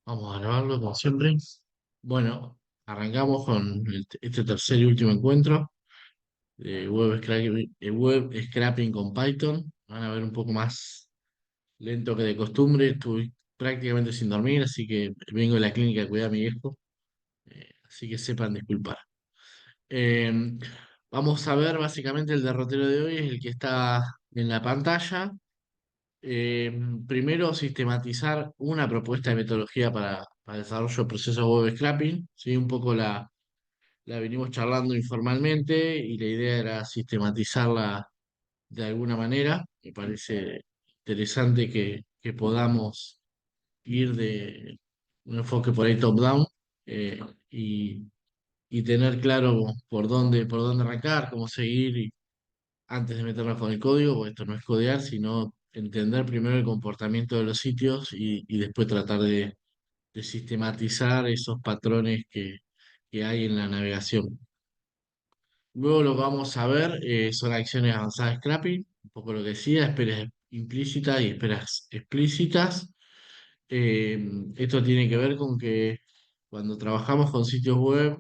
Vamos a grabarlo como siempre. Bueno, arrancamos con este tercer y último encuentro de web scrapping con Python. Van a ver un poco más lento que de costumbre. Estuve prácticamente sin dormir, así que vengo de la clínica a cuidar a mi viejo. Así que sepan disculpar. Eh, Vamos a ver básicamente el derrotero de hoy, es el que está en la pantalla. Eh, Primero, sistematizar una propuesta de metodología para el desarrollo de procesos web scrapping, ¿sí? Un poco la venimos charlando informalmente y la idea era sistematizarla de alguna manera. Me parece interesante que podamos ir de un enfoque por ahí top-down eh, y, y tener claro por dónde arrancar, cómo seguir antes de meternos con el código, porque esto no es codear, sino entender primero el comportamiento de los sitios y después tratar de sistematizar esos patrones que hay en la navegación. Luego lo que vamos a ver son acciones avanzadas de scrapping, un poco lo que decía, esperas implícitas y esperas explícitas. Eh, Esto tiene que ver con que cuando trabajamos con sitios web,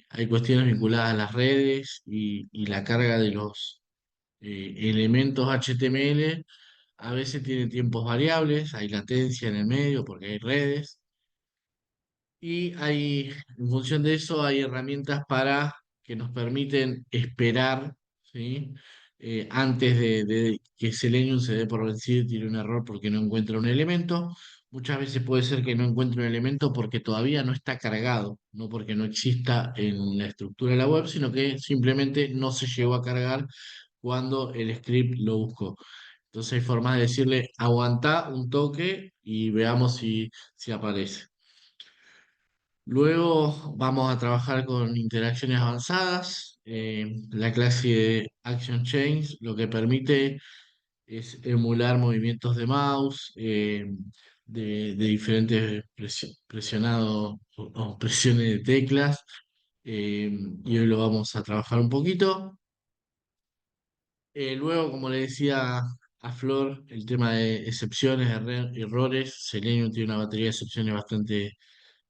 hay cuestiones vinculadas a las redes y la carga de los elementos HTML a veces tienen tiempos variables, hay latencia en el medio porque hay redes y en función de eso, hay herramientas para que nos permiten esperar, ¿sí? Antes de que Selenium se dé por vencido y tire un error porque no encuentra un elemento. Muchas veces puede ser que no encuentre un elemento porque todavía no está cargado, no porque no exista en la estructura de la web, sino que simplemente no se llegó a cargar cuando el script lo buscó. Entonces hay formas de decirle, aguantá un toque y veamos si aparece. Luego vamos a trabajar con interacciones avanzadas. La clase de Action Chains lo que permite es emular movimientos de mouse, de diferentes presionados o presiones de teclas. Y hoy lo vamos a trabajar un poquito. Luego, como le decía a Flor, el tema de excepciones, errores. Selenium tiene una batería de excepciones bastante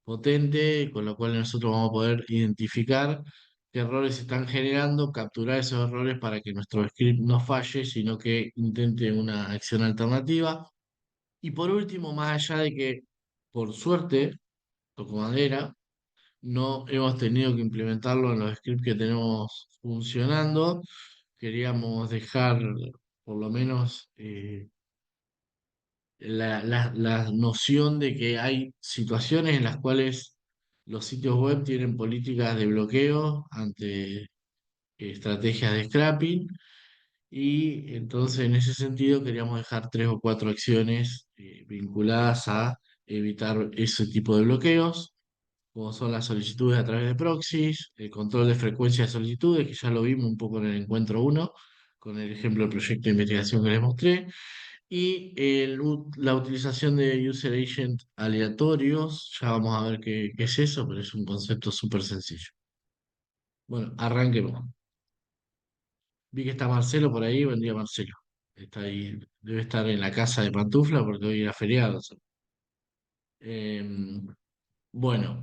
potente, con lo cual nosotros vamos a poder identificar qué errores se están generando, capturar esos errores para que nuestro script no falle, sino que intente una acción alternativa. Y por último, más allá de que, por suerte, toco madera, no hemos tenido que implementarlo en los scripts que tenemos funcionando, queríamos dejar por lo menos la noción de que hay situaciones en las cuales los sitios web tienen políticas de bloqueo ante estrategias de scrapping y entonces en ese sentido queríamos dejar tres o cuatro acciones vinculadas a evitar ese tipo de bloqueos, como son las solicitudes a través de proxies, el control de frecuencia de solicitudes, que ya lo vimos un poco en el encuentro uno con el ejemplo del proyecto de investigación que les mostré, y la utilización de user agent aleatorios, ya vamos a ver qué es eso, pero es un concepto súper sencillo. Bueno, arranquemos. Vi que está Marcelo por ahí, buen día Marcelo. Está ahí, debe estar en la casa de Pantufla porque hoy era feriado. Eh, bueno,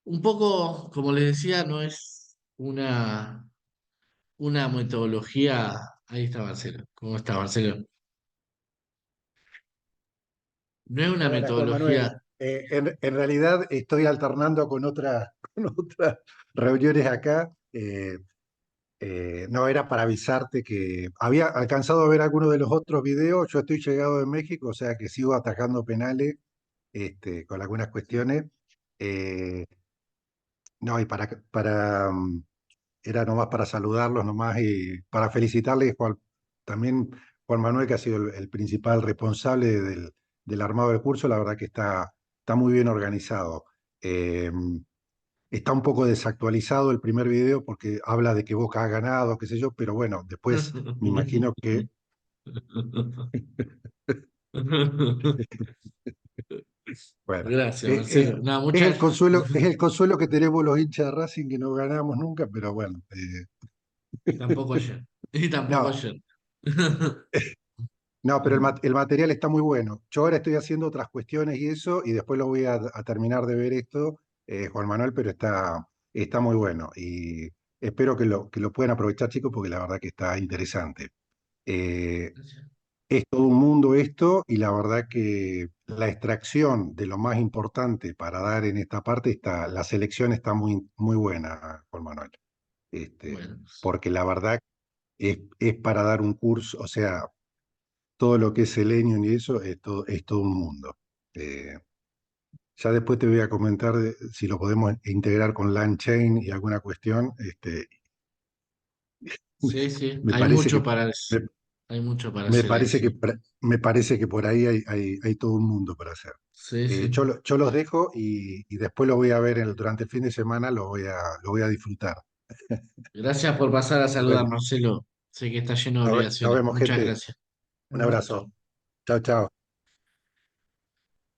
un poco, como les decía, no es una metodología. Ahí está Marcelo. ¿Cómo está Marcelo? No es una Hola Juan metodología. Manuel. En realidad estoy alternando con con otras reuniones acá. No era para avisarte que había alcanzado a ver algunos de los otros videos. Yo estoy llegado de México, o sea que sigo atajando penales con algunas cuestiones. Eh, no, y era nomás para saludarlos nomás y para felicitarles también Juan Manuel, que ha sido el principal responsable del armado del curso. La verdad que está muy bien organizado. Eh, Está un poco desactualizado el primer video porque habla de que Boca ha ganado, qué sé yo, pero bueno, después me imagino que, bueno, Gracias, Marcelo. No, es el consuelo que tenemos los hinchas de Racing que no ganamos nunca, pero bueno. Y tampoco ayer. Y tampoco No, ayer. No, pero Mm, el material está muy bueno. Yo ahora estoy haciendo otras cuestiones y eso, y después lo voy a terminar de ver esto, Juan Manuel, pero está muy bueno. Y espero que lo puedan aprovechar, chicos, porque la verdad que está interesante. Eh, gracias. es todo un mundo esto, y la verdad que la extracción de lo más importante para dar en esta parte está, la selección está muy buena, Juan Manuel. Bueno, Porque la verdad es para dar un curso, o sea, todo lo que es Selenium y eso es todo un mundo. Eh, ya después te voy a comentar si lo podemos integrar con LangChain y alguna cuestión. sí, sí, Me parece que, me, hay mucho para hacer ahí, sí. me parece que por ahí hay todo un mundo para hacer. Sí, sí. Yo los dejo y después lo voy a ver durante el fin de semana, lo voy a disfrutar. Gracias por pasar a saludar, Bueno, Marcelo. Sé que está lleno de nos obligaciones. vemos, Muchas gente. gracias. Un Chau. abrazo. Chao, chao.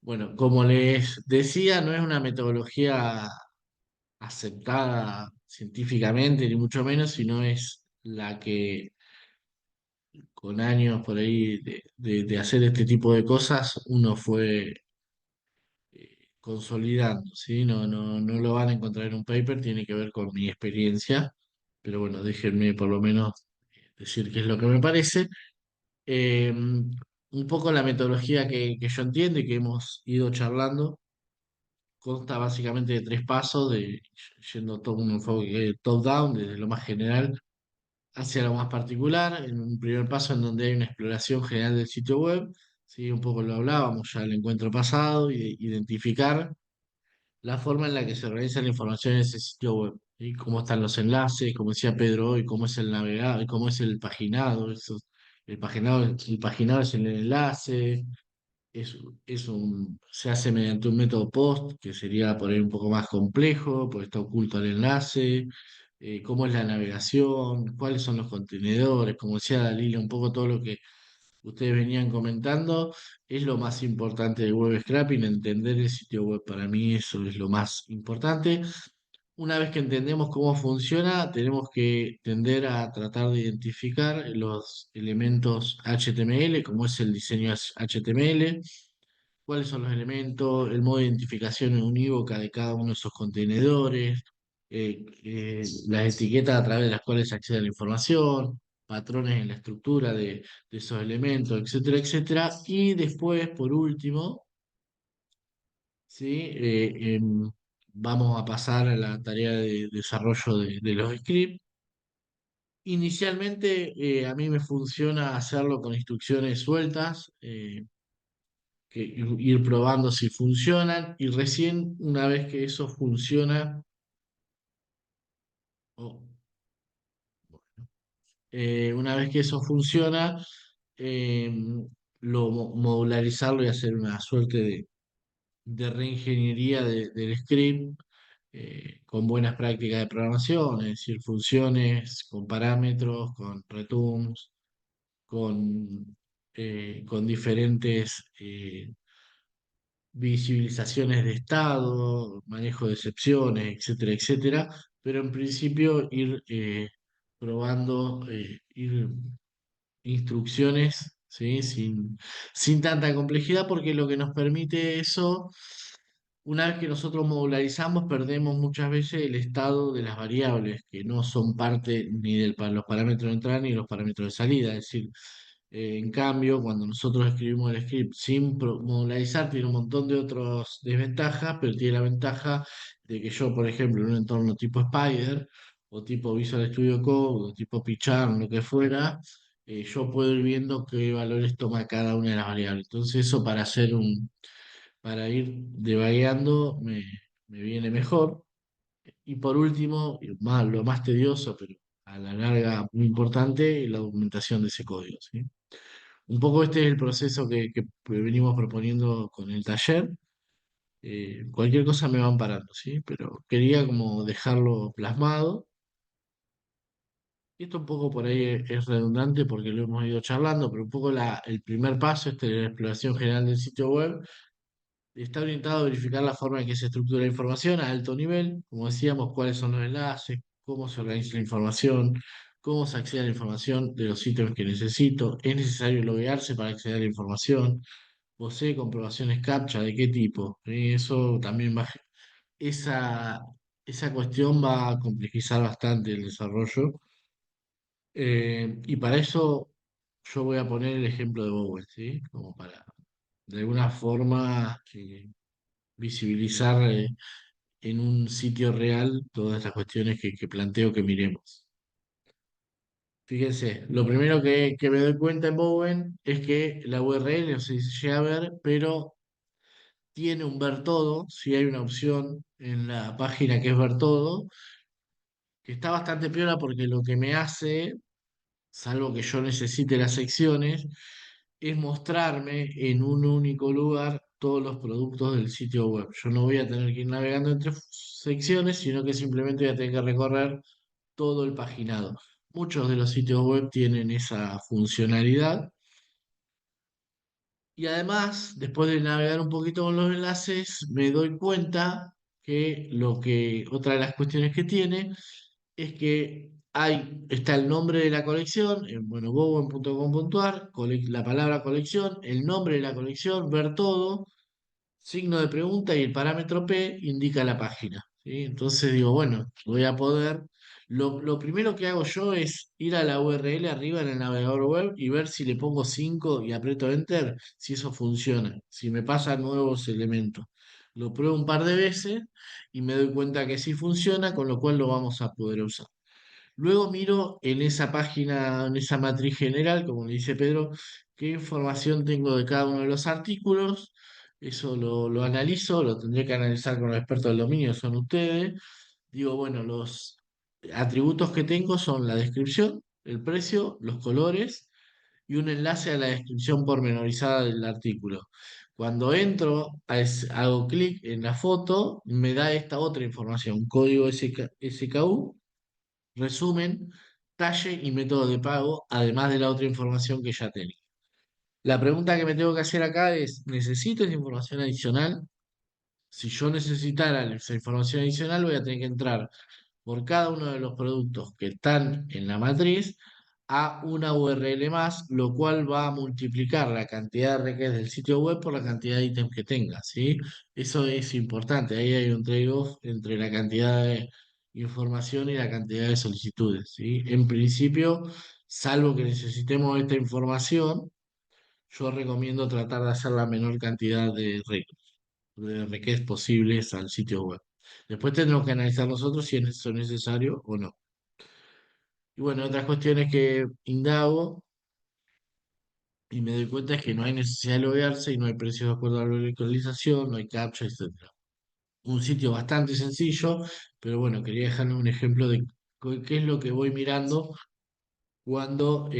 Bueno, como les decía, no es una metodología aceptada científicamente, ni mucho menos, sino es la que con años por ahí de hacer este tipo de cosas, uno fue consolidando, ¿sí? No lo van a encontrar en un paper, tiene que ver con mi experiencia, pero bueno, déjenme por lo menos decir qué es lo que me parece. Un poco la metodología que yo entiendo y que hemos ido charlando consta básicamente de tres pasos, yendo todo un enfoque top-down, desde lo más general hacia lo más particular, en un primer paso en donde hay una exploración general del sitio web, ¿sí? Un poco lo hablábamos ya el encuentro pasado, y de identificar la forma en la que se organiza la información en ese sitio web, ¿sí? Cómo están los enlaces, como decía Pedro hoy, cómo es el navegado, cómo es el paginado, el paginado es el enlace, es, se hace mediante un método POST, que sería por ahí un poco más complejo, porque está oculto el enlace, cómo es la navegación, cuáles son los contenedores, como decía Dalila, un poco todo lo que ustedes venían comentando, es lo más importante de web scraping, entender el sitio web. Para mí eso es lo más importante. Una vez que entendemos cómo funciona, tenemos que tender a tratar de identificar los elementos HTML, como es el diseño HTML, cuáles son los elementos, el modo de identificación unívoca de cada uno de esos contenedores, las etiquetas a través de las cuales se accede a la información, patrones en la estructura de esos elementos, etcétera, etcétera. Y después, por último, ¿sí? Vamos a pasar a la tarea de desarrollo de los scripts. Inicialmente, a mí me funciona hacerlo con instrucciones sueltas, ir probando si funcionan, y recién una vez que eso funciona, o, una vez que eso funciona, eh, modularizarlo y hacer una suerte de reingeniería del script, con buenas prácticas de programación, es decir, funciones con parámetros, con retools, con diferentes visibilizaciones de estado, manejo de excepciones, etcétera, etcétera, pero en principio ir probando, ir instrucciones, ¿sí? Sin tanta complejidad, porque lo que nos permite eso, una vez que nosotros modularizamos, perdemos muchas veces el estado de las variables, que no son parte ni los parámetros de entrada ni de los parámetros de salida. Es decir, en cambio, cuando nosotros escribimos el script sin modularizar, tiene un montón de otras desventajas, pero tiene la ventaja de que yo, por ejemplo, en un entorno tipo Spider, o tipo Visual Studio Code, o tipo Picharm, lo que fuera, yo puedo ir viendo qué valores toma cada una de las variables. Entonces eso para ir devagueando me viene mejor. Y por último, y lo más tedioso, pero a la larga muy importante, la documentación de ese código, ¿sí? Un poco este es el proceso que venimos proponiendo con el taller. Cualquier cosa me van parando, ¿sí? Pero quería como dejarlo plasmado. Y esto un poco por ahí es redundante porque lo hemos ido charlando, pero un poco el primer paso, este de la exploración general del sitio web, está orientado a verificar la forma en que se estructura la información a alto nivel, como decíamos, cuáles son los enlaces, cómo se organiza la información, cómo se accede a la información de los sitios que necesito, es necesario loguearse para acceder a la información, posee comprobaciones CAPTCHA, de qué tipo. Eso también va, esa, esa cuestión va a complejizar bastante el desarrollo. Y para eso yo voy a poner el ejemplo de Bowen, ¿sí? Como para de alguna forma visibilizar en un sitio real todas estas cuestiones que planteo que miremos. Fíjense, lo primero que me doy cuenta en Bowen es que la URL no sé si se llega a ver, pero tiene un ver todo, si hay una opción en la página que es ver todo, que está bastante piola porque lo que me hace, salvo que yo necesite las secciones, es mostrarme en un único lugar todos los productos del sitio web. Yo no voy a tener que ir navegando entre secciones, sino que simplemente voy a tener que recorrer todo el paginado. Muchos de los sitios web tienen esa funcionalidad. Y además, después de navegar un poquito con los enlaces, me doy cuenta que otra de las cuestiones que tiene es que está el nombre de la colección, bueno, bowen.com.ar, la palabra colección, el nombre de la colección, ver todo, signo de pregunta y el parámetro P indica la página, ¿sí? Entonces digo, bueno, voy a poder. Lo primero que hago yo es ir a la URL arriba en el navegador web y ver si le pongo 5 y aprieto Enter, si eso funciona, si me pasan nuevos elementos. Lo pruebo un par de veces y me doy cuenta que sí funciona, con lo cual lo vamos a poder usar. Luego miro en esa página, en esa matriz general, como le dice Pedro, qué información tengo de cada uno de los artículos. Eso lo analizo, lo tendré que analizar con los expertos del dominio, son ustedes. Digo, bueno, los atributos que tengo son la descripción, el precio, los colores y un enlace a la descripción pormenorizada del artículo. Cuando entro, hago clic en la foto, me da esta otra información, código SKU, resumen, talle y método de pago, además de la otra información que ya tenía. La pregunta que me tengo que hacer acá es, ¿necesito esa información adicional? Si yo necesitara esa información adicional, voy a tener que entrar por cada uno de los productos que están en la matriz a una URL más, lo cual va a multiplicar la cantidad de requests del sitio web por la cantidad de ítems que tenga, ¿sí? Eso es importante, ahí hay un trade-off entre la cantidad de información y la cantidad de solicitudes, ¿sí? En principio, salvo que necesitemos esta información, yo recomiendo tratar de hacer la menor cantidad de requests posibles al sitio web. Después tendremos que analizar nosotros si eso es necesario o no. Y bueno, otras cuestiones que indago y me doy cuenta es que no hay necesidad de loguearse y no hay precios de acuerdo a la localización, no hay captcha, etcétera. Un sitio bastante sencillo, pero bueno, quería dejarles un ejemplo de qué es lo que voy mirando cuando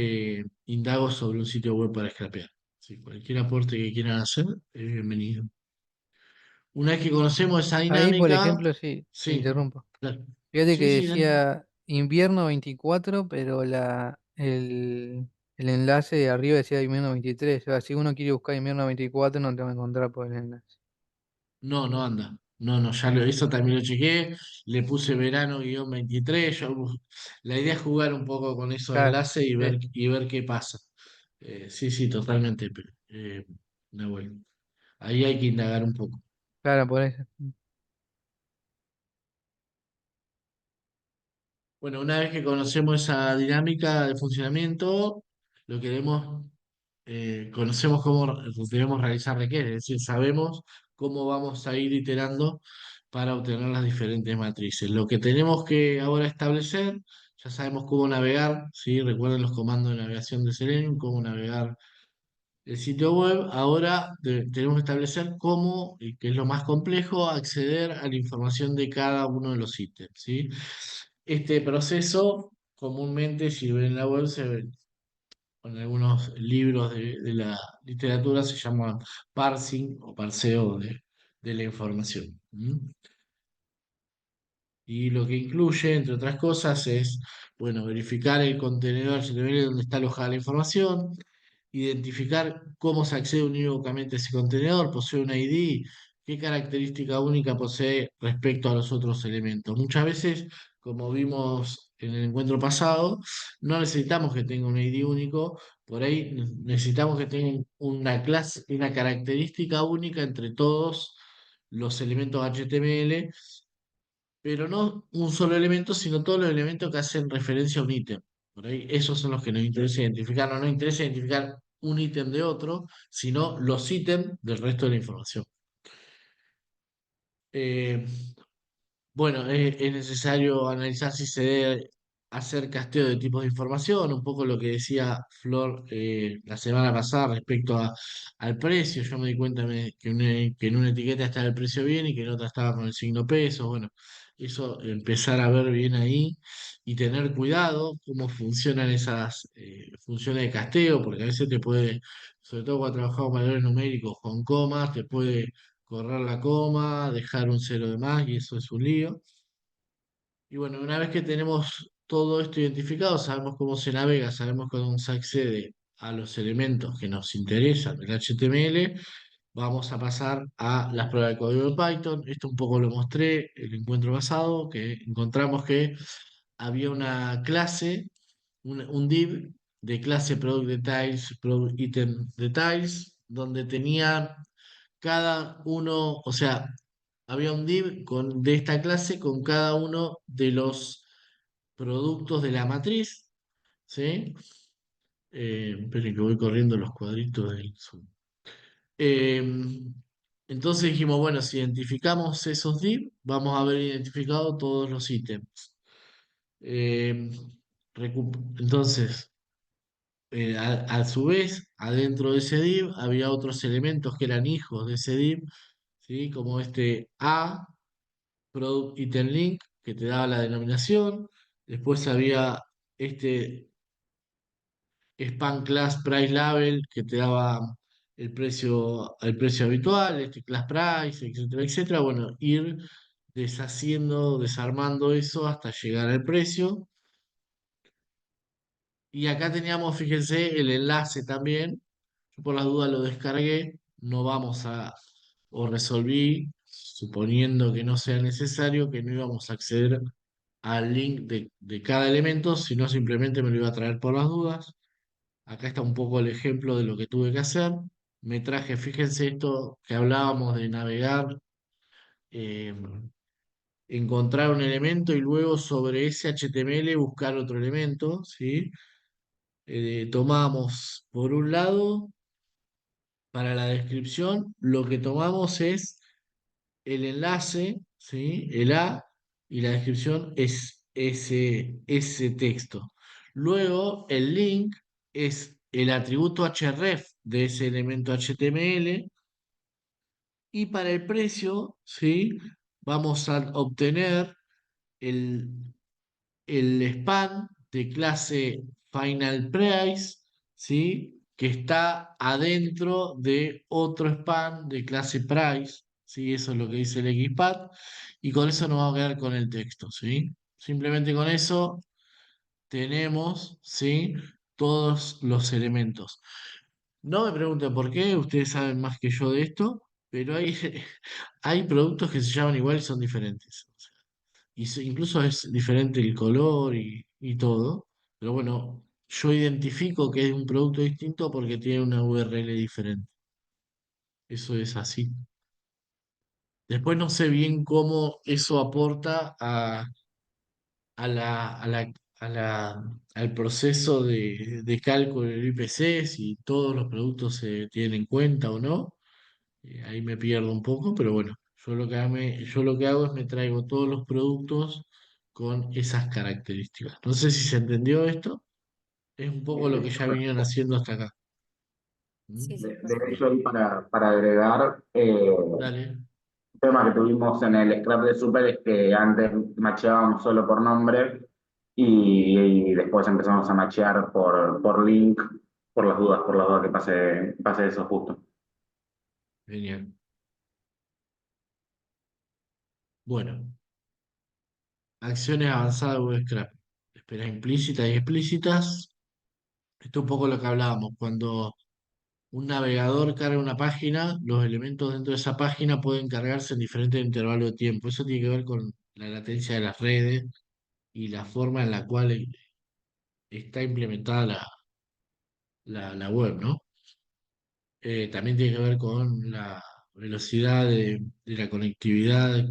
indago sobre un sitio web para scrapear. Sí, cualquier aporte que quieran hacer es bienvenido. Una vez que conocemos esa Ahí, por dinámica, ejemplo, sí, te sí, interrumpo. claro. Fíjate que Sí, sí, dale. decía invierno 24, pero el enlace de arriba decía invierno 23. O sea, si uno quiere buscar invierno 24, no te va a encontrar por el enlace. No, no anda. No, no, eso también lo chequé. Le puse verano-23. La idea es jugar un poco con esos Claro, enlaces sí, y ver qué pasa. Sí, sí, totalmente. Nahuel. Ahí hay que indagar un poco. claro, por eso. Bueno, una vez que conocemos esa dinámica de funcionamiento, lo queremos conocemos cómo debemos realizar requests, es decir, sabemos cómo vamos a ir iterando para obtener las diferentes matrices. Lo que tenemos que ahora establecer, ya sabemos cómo navegar, ¿sí? Recuerden los comandos de navegación de Selenium, cómo navegar el sitio web. Ahora tenemos que establecer cómo, que es lo más complejo, acceder a la información de cada uno de los ítems, ¿sí? Este proceso comúnmente, si ven en la web, con algunos libros de la literatura se llama parsing o parseo de la información. Y lo que incluye, entre otras cosas, es, bueno, verificar el contenedor HTML donde está alojada la información, identificar cómo se accede unívocamente a ese contenedor, posee un ID, qué característica única posee respecto a los otros elementos. Muchas veces, como vimos en el encuentro pasado, no necesitamos que tenga un ID único, por ahí necesitamos que tenga una clase, una característica única entre todos los elementos HTML, pero no un solo elemento, sino todos los elementos que hacen referencia a un ítem. Por ahí, esos son los que nos interesa identificar. No nos interesa identificar un ítem de otro, sino los ítems del resto de la información. Eh, bueno, es necesario analizar si se debe hacer casteo de tipos de información, un poco lo que decía Flor la semana pasada respecto al precio. Yo me di cuenta que en una etiqueta estaba el precio bien y que en otra estaba con el signo peso. Bueno, eso empezar a ver bien ahí y tener cuidado cómo funcionan esas funciones de casteo, porque a veces te puede, sobre todo cuando trabajamos valores numéricos con comas, te puede correr la coma, dejar un cero de más y eso es un lío. Y bueno, una vez que tenemos todo esto identificado, sabemos cómo se navega, sabemos cómo se accede a los elementos que nos interesan del HTML, vamos a pasar a las pruebas de código de Python. Esto un poco lo mostré el encuentro pasado, que encontramos que había una clase, un div de clase Product Details, Product Item Details, donde tenía cada uno, o sea, había un div de esta clase con cada uno de los productos de la matriz, ¿sí? Esperen que voy corriendo los cuadritos del Zoom. Eh, entonces dijimos, bueno, si identificamos esos div, vamos a haber identificado todos los ítems. Eh, entonces, a su vez, adentro de ese div había otros elementos que eran hijos de ese div, ¿sí? Como este A, Product Item Link, que te daba la denominación. Después había este Span Class Price Label, que te daba el precio habitual, este Class Price, etcétera, etcétera. Bueno, ir deshaciendo, desarmando eso hasta llegar al precio. Y acá teníamos, fíjense, el enlace también. Yo por las dudas lo descargué. No vamos a, o resolví, suponiendo que no sea necesario, que no íbamos a acceder al link de cada elemento, sino simplemente me lo iba a traer por las dudas. Acá está un poco el ejemplo de lo que tuve que hacer. Me traje, fíjense esto que hablábamos de navegar, eh, encontrar un elemento y luego sobre ese HTML buscar otro elemento, ¿sí? Tomamos por un lado, para la descripción, lo que tomamos es el enlace, ¿sí? El A, y la descripción es ese texto. Luego, el link es el atributo href de ese elemento HTML. Y para el precio, ¿sí? Vamos a obtener el, el span de clase Final Price, ¿sí? Que está adentro de otro span de clase Price, ¿sí? Eso es lo que dice el XPath, y con eso nos vamos a quedar con el texto, ¿sí? Simplemente con eso tenemos, ¿sí? Todos los elementos. No me pregunten por qué, ustedes saben más que yo de esto, pero hay, hay productos que se llaman igual y son diferentes. O sea, incluso es diferente el color y todo, pero bueno, yo identifico que es un producto distinto porque tiene una URL diferente. Eso es así. Después no sé bien cómo eso aporta a la, a la, al proceso de cálculo del IPC, si todos los productos se tienen en cuenta o no. Ahí me pierdo un poco, pero bueno, yo lo que hago es me traigo todos los productos con esas características. No sé si se entendió esto, es un poco lo que ya vinieron haciendo hasta acá. ¿Mm? Sí, sí, de hecho, ahí para agregar, Dale, un tema que tuvimos en el scrap de Super es que antes macheábamos solo por nombre y después empezamos a machear por link, por las dudas que pase eso justo. genial. Bueno, acciones avanzadas de Bootstrap. Esperas implícitas y explícitas. Esto es un poco lo que hablábamos. Cuando un navegador carga una página, los elementos dentro de esa página pueden cargarse en diferentes intervalos de tiempo. Eso tiene que ver con la latencia de las redes y la forma en la cual está implementada la web, ¿no? También tiene que ver con la velocidad de la conectividad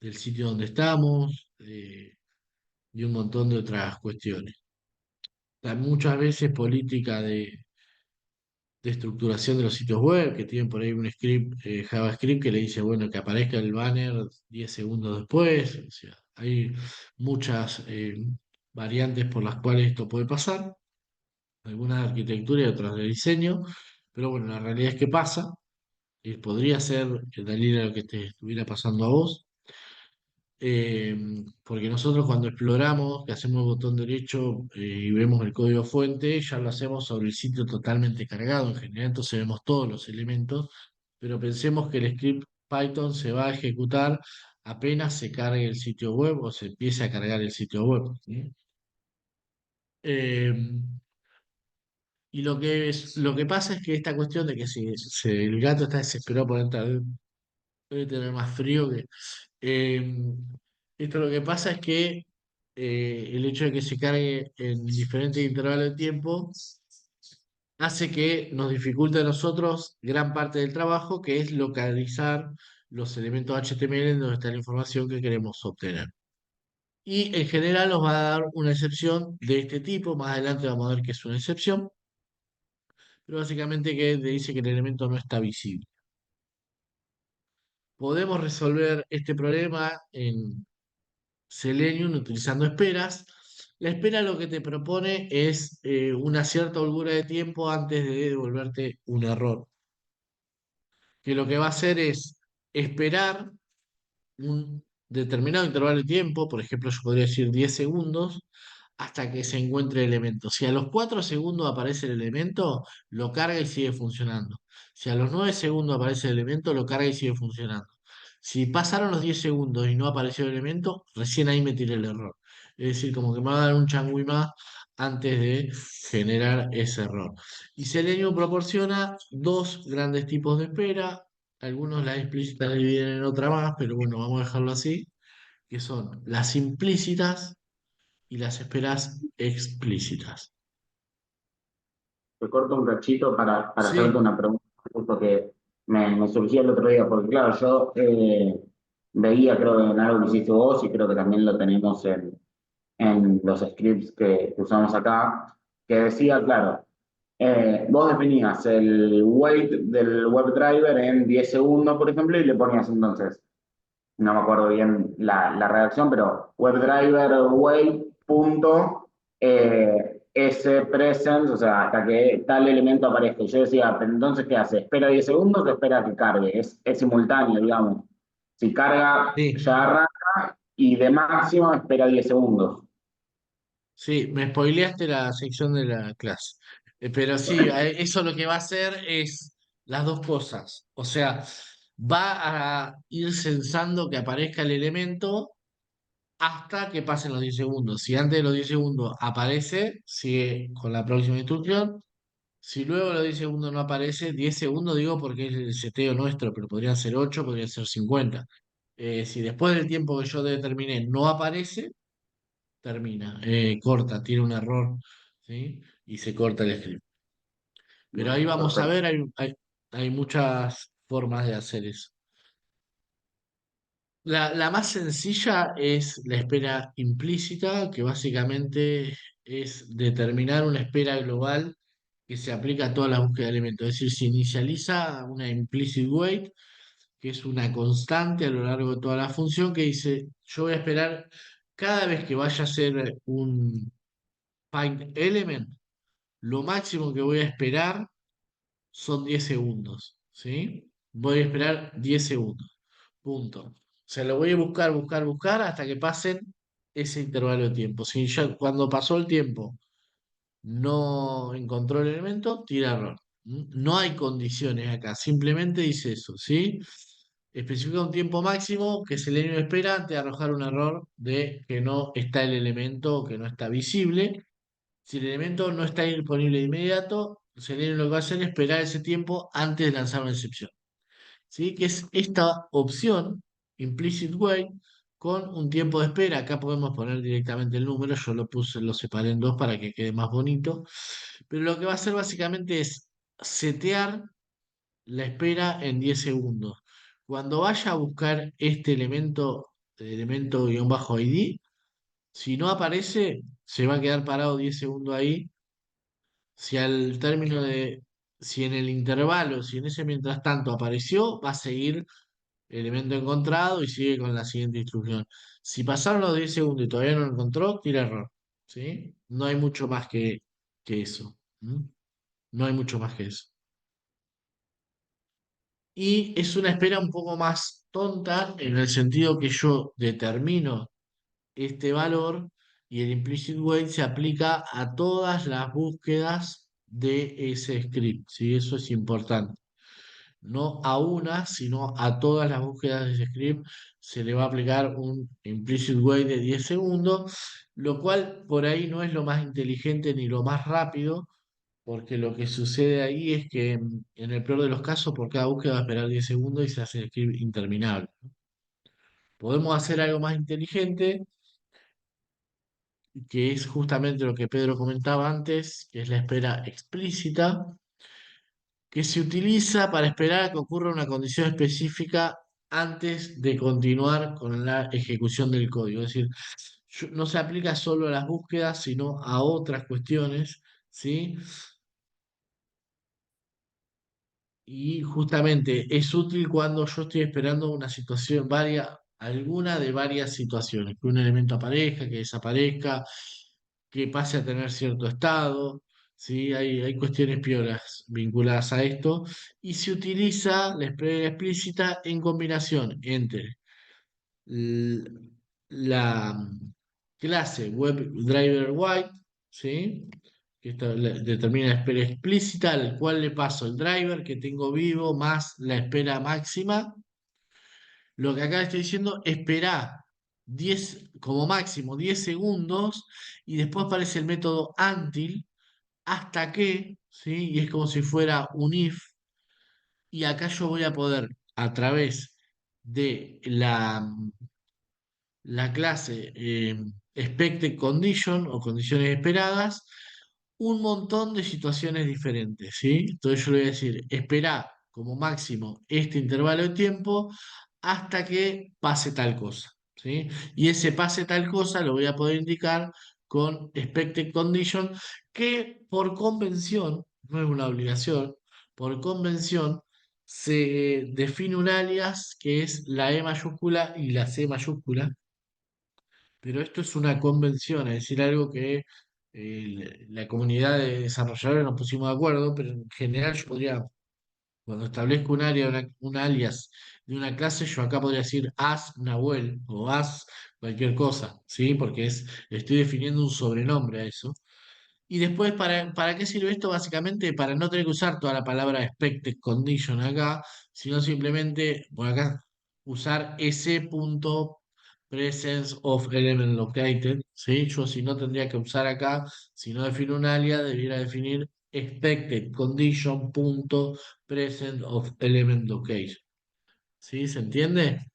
del sitio donde estamos y un montón de otras cuestiones. Muchas veces política de estructuración de los sitios web, que tienen por ahí un script, JavaScript, que le dice, bueno, que aparezca el banner 10 segundos después. O sea, hay muchas variantes por las cuales esto puede pasar, algunas de arquitectura y otras de diseño, pero bueno, la realidad es que pasa, y podría ser Dalila lo que te estuviera pasando a vos. eh, Porque nosotros cuando exploramos, que hacemos el botón derecho y vemos el código fuente, ya lo hacemos sobre el sitio totalmente cargado en general, entonces vemos todos los elementos, pero pensemos que el script Python se va a ejecutar apenas se cargue el sitio web o se empiece a cargar el sitio web, ¿sí? Eh, y lo que pasa es que esta cuestión de que si el gato está desesperado por entrar, debe tener más frío que... Eh, Esto lo que pasa es que el hecho de que se cargue en diferentes intervalos de tiempo hace que nos dificulte a nosotros gran parte del trabajo, que es localizar los elementos HTML en donde está la información que queremos obtener. Y en general nos va a dar una excepción de este tipo, más adelante vamos a ver que es una excepción, pero básicamente que dice que el elemento no está visible. Podemos resolver este problema en Selenium utilizando esperas. La espera lo que te propone es una cierta holgura de tiempo antes de devolverte un error. Que lo que va a hacer es esperar un determinado intervalo de tiempo, por ejemplo, yo podría decir 10 segundos, hasta que se encuentre el elemento. Si a los 4 segundos aparece el elemento, lo carga y sigue funcionando. Si a los 9 segundos aparece el elemento, lo carga y sigue funcionando. Si pasaron los 10 segundos y no apareció el elemento, recién ahí me tiré el error. Es decir, como que me va a dar un changüí más antes de generar ese error. Y Selenium proporciona dos grandes tipos de espera. Algunos las explícitas la dividen en otra más, pero bueno, vamos a dejarlo así, que son las implícitas y las esperas explícitas. Te corto un cachito para hacerte Sí, una pregunta, justo que me surgió el otro día, porque claro, yo veía, creo que en algo que hiciste vos y creo que también lo tenemos en los scripts que usamos acá, que decía, claro, vos definías el wait del WebDriver en 10 segundos, por ejemplo, y le ponías entonces, no me acuerdo bien la redacción, pero WebDriver wait punto s presence, o sea, hasta que tal elemento aparezca. Y yo decía, pero entonces, ¿qué hace? ¿Espera 10 segundos o espera que cargue? Es simultáneo, digamos. Si carga, sí, ya arranca y de máximo espera 10 segundos. sí, me spoileaste la sección de la clase. Pero sí, eso lo que va a hacer es las dos cosas. O sea, va a ir censando que aparezca el elemento hasta que pasen los 10 segundos. Si antes de los 10 segundos aparece, sigue con la próxima instrucción. Si luego de los 10 segundos no aparece, 10 segundos digo porque es el seteo nuestro, pero podrían ser 8, podrían ser 50. Si después del tiempo que yo determiné no aparece, termina, corta, tiene un error, ¿sí? Y se corta el script. Pero ahí Bueno, vamos a perfecto. ver, hay muchas formas de hacer eso. La más sencilla es la espera implícita, que básicamente es determinar una espera global que se aplica a todas las búsquedas de elementos. Es decir, se inicializa una implicit wait, que es una constante a lo largo de toda la función, que dice, yo voy a esperar cada vez que vaya a hacer un find element, lo máximo que voy a esperar son 10 segundos, ¿sí? Voy a esperar 10 segundos, punto. O sea, lo voy a buscar, buscar, buscar hasta que pasen ese intervalo de tiempo. Si ya cuando pasó el tiempo no encontró el elemento, tira error. No hay condiciones acá, simplemente dice eso, ¿sí? Especifica un tiempo máximo que Selenium espera antes de arrojar un error de que no está el elemento o que no está visible. Si el elemento no está disponible de inmediato, Selenium lo que va a hacer es esperar ese tiempo antes de lanzar una excepción. ¿Sí? Que es esta opción, implicit wait, lo que va a hacer es esperar ese tiempo antes de lanzar una excepción. ¿Sí? Que es esta opción, implicit wait, lo que va a hacer es esperar ese tiempo antes de lanzar una excepción. ¿Sí? Que es esta opción, implicit wait, lo que va a hacer es esperar ese tiempo antes de lanzar una excepción. ¿Sí? Que es esta opción, implicit wait, con un tiempo de espera. Acá podemos poner directamente el número, yo lo separé en dos para que quede más bonito. Pero lo que va a hacer básicamente es setear la espera en 10 segundos. Cuando vaya a buscar este elemento guión bajo ID, si no aparece, se va a quedar parado 10 segundos ahí. Si al término de, si en el intervalo, si en ese mientras tanto apareció, va a seguir elemento encontrado y sigue con la siguiente instrucción. Si pasaron los 10 segundos y todavía no lo encontró, tira error. ¿Sí? No hay mucho más que eso. ¿Mm? No hay mucho más que eso. Y es una espera un poco más tonta en el sentido que yo determino este valor y el implicit wait se aplica a todas las búsquedas de ese script. ¿Sí? Eso es importante. No a una, sino a todas las búsquedas de ese script se le va a aplicar un implicit wait de 10 segundos, lo cual por ahí no es lo más inteligente ni lo más rápido, porque lo que sucede ahí es que en el peor de los casos, por cada búsqueda va a esperar 10 segundos y se hace el script interminable. Podemos hacer algo más inteligente, que es justamente lo que Pedro comentaba antes, que es la espera explícita, que se utiliza para esperar a que ocurra una condición específica antes de continuar con la ejecución del código. Es decir, no se aplica solo a las búsquedas, sino a otras cuestiones, ¿sí? Y justamente es útil cuando yo estoy esperando una situación, alguna de varias situaciones, que un elemento aparezca, que desaparezca, que pase a tener cierto estado, ¿sí? Hay cuestiones piolas vinculadas a esto, y se utiliza la espera explícita en combinación entre l- la clase WebDriverWhite, ¿sí? Que determina la espera explícita, al cual le paso el driver que tengo vivo más la espera máxima. Lo que acá estoy diciendo, espera 10, como máximo 10 segundos y después aparece el método until hasta que, ¿sí? Y es como si fuera un if, y acá yo voy a poder, a través de la clase expected condition o condiciones esperadas, un montón de situaciones diferentes, ¿sí? Entonces yo le voy a decir, espera como máximo este intervalo de tiempo hasta que pase tal cosa, ¿sí? Y ese pase tal cosa lo voy a poder indicar con expected condition, que por convención, no es una obligación, por convención se define un alias que es la E mayúscula y la C mayúscula, pero esto es una convención, es decir, algo que la comunidad de desarrolladores nos pusimos de acuerdo, pero en general yo podría, cuando establezco un área, un alias de una clase, yo acá podría decir as Nahuel o as cualquier cosa, ¿sí? Porque estoy definiendo un sobrenombre a eso. Y después, ¿para qué sirve esto? Básicamente para no tener que usar toda la palabra expected condition acá, sino simplemente, por acá, usar ese punto presence of element located, ¿sí? Yo si no tendría que usar acá, si no defino un alias, debiera definir expected condition punto presence of element location, ¿sí? ¿Se entiende?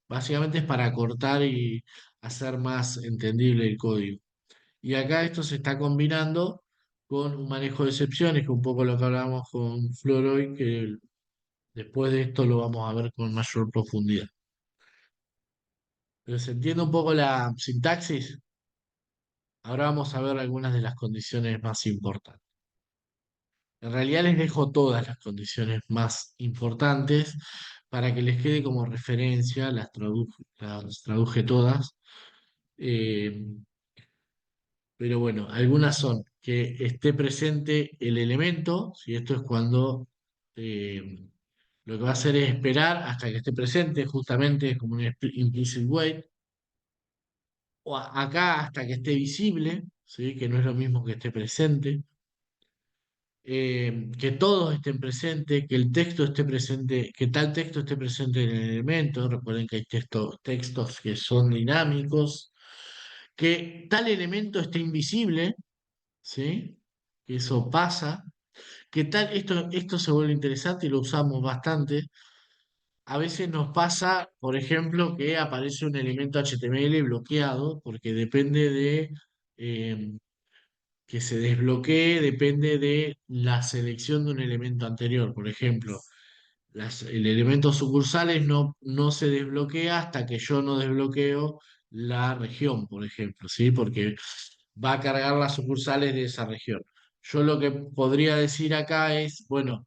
Básicamente es para cortar y hacer más entendible el código. Y acá esto se está combinando con un manejo de excepciones, que un poco lo que hablábamos con Flor hoy, que después de esto lo vamos a ver con mayor profundidad. Pero se entiende un poco la sintaxis. Ahora vamos a ver algunas de las condiciones más importantes. En realidad les dejo todas las condiciones más importantes para que les quede como referencia, las traduje todas. Eh, Pero bueno, algunas son que esté presente el elemento, si esto es cuando lo que va a hacer es esperar hasta que esté presente, justamente es como un implicit wait, o acá hasta que esté visible, ¿sí? Que no es lo mismo que esté presente, que todos estén presentes, que el texto esté presente, que tal texto esté presente en el elemento, recuerden que hay textos que son dinámicos, que tal elemento esté invisible, ¿sí? Que eso pasa. ¿Qué tal? Esto se vuelve interesante y lo usamos bastante. a veces nos pasa, por ejemplo, que aparece un elemento HTML bloqueado, porque depende de eh, que se desbloquee, depende de la selección de un elemento anterior. Por ejemplo, el elemento sucursales no se desbloquea hasta que yo no desbloqueo la región, por ejemplo, ¿sí? Porque va a cargar las sucursales de esa región. Yo lo que podría decir acá es, bueno,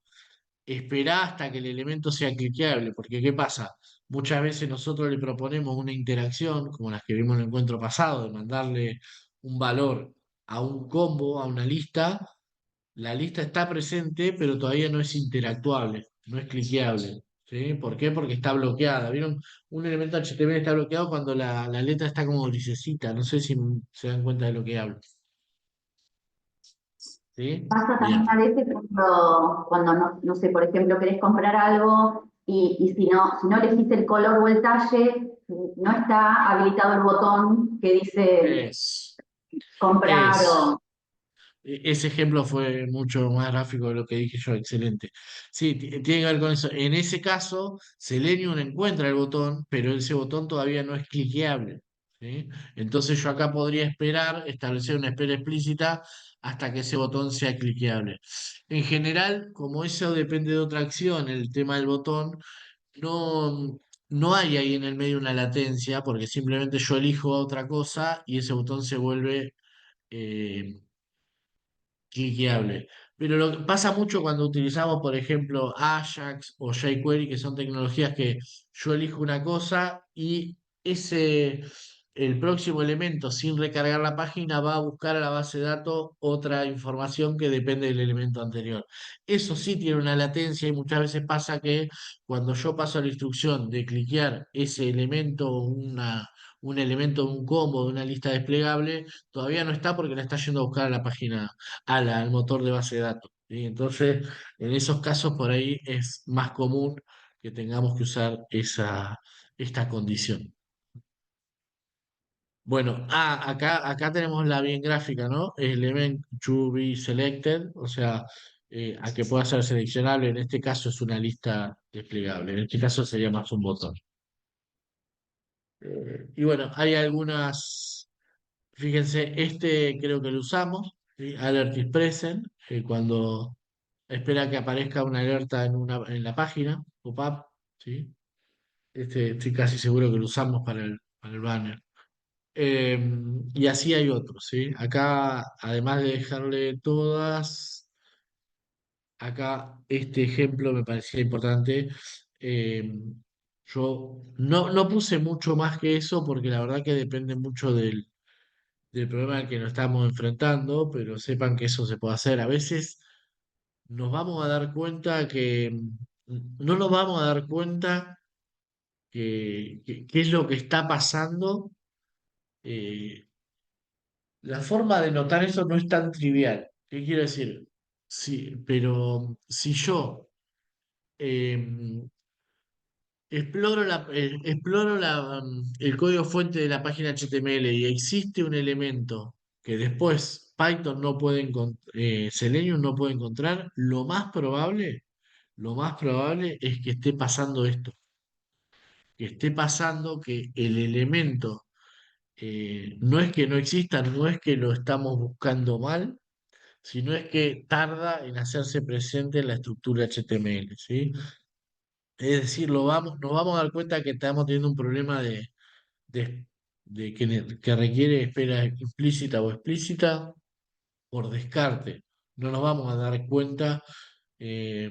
esperá hasta que el elemento sea cliqueable, porque ¿qué pasa? Muchas veces nosotros le proponemos una interacción, como las que vimos en el encuentro pasado, de mandarle un valor a un combo, a una lista. La lista está presente, pero todavía no es interactuable, no es cliqueable. ¿Sí? ¿Por qué? Porque está bloqueada. ¿Vieron? Un elemento HTML está bloqueado cuando la letra está como grisecita. No sé si se dan cuenta de lo que hablo. ¿Sí? Pasa Bien. también a veces cuando no sé, por ejemplo, querés comprar algo y si no elegís el color o el talle, no está habilitado el botón que dice Es, comprar es. o... Ese ejemplo fue mucho más gráfico de lo que dije yo, excelente. Sí, tiene que ver con eso. En ese caso, Selenium encuentra el botón, pero ese botón todavía no es cliqueable. ¿Sí? Entonces yo acá podría esperar, establecer una espera explícita hasta que ese botón sea cliqueable. En general, como eso depende de otra acción, el tema del botón, no, no hay ahí en el medio una latencia, porque simplemente yo elijo otra cosa y ese botón se vuelve... eh, cliqueable. Pero lo que pasa mucho cuando utilizamos, por ejemplo, Ajax o jQuery, que son tecnologías que yo elijo una cosa y el próximo elemento, sin recargar la página, va a buscar a la base de datos otra información que depende del elemento anterior. Eso sí tiene una latencia y muchas veces pasa que cuando yo paso la instrucción de cliquear ese elemento, un elemento de un combo, de una lista desplegable, todavía no está porque la está yendo a buscar a la página al motor de base de datos. ¿Sí? Entonces, en esos casos por ahí es más común que tengamos que usar esta condición. Bueno, acá tenemos la bien gráfica, ¿no? Element to be selected, o sea, a que pueda ser seleccionable. En este caso es una lista desplegable. En este caso sería más un botón. Y bueno, hay algunas. Fíjense, este creo que lo usamos, ¿sí? Alert is present, cuando espera que aparezca una alerta en la página, pop-up, ¿sí? Este, estoy casi seguro que lo usamos para el banner. Eh, y así hay otros, ¿sí? Acá, además de dejarle todas, acá este ejemplo me parecía importante. Eh, yo no puse mucho más que eso porque la verdad que depende mucho del problema al que nos estamos enfrentando, pero sepan que eso se puede hacer. A veces nos vamos a dar cuenta que no nos vamos a dar cuenta qué es lo que está pasando. eh, la forma de notar eso no es tan trivial. ¿Qué quiero decir? Sí, pero si yo eh, el código fuente de la página HTML y existe un elemento que después Python no puede Selenium no puede encontrar, lo más probable es que esté pasando esto, que esté pasando que el elemento no es que no exista, no es que lo estamos buscando mal, sino es que tarda en hacerse presente en la estructura HTML, ¿sí? Es decir, nos vamos a dar cuenta que estamos teniendo un problema de, que requiere espera implícita o explícita por descarte. No nos vamos a dar cuenta eh,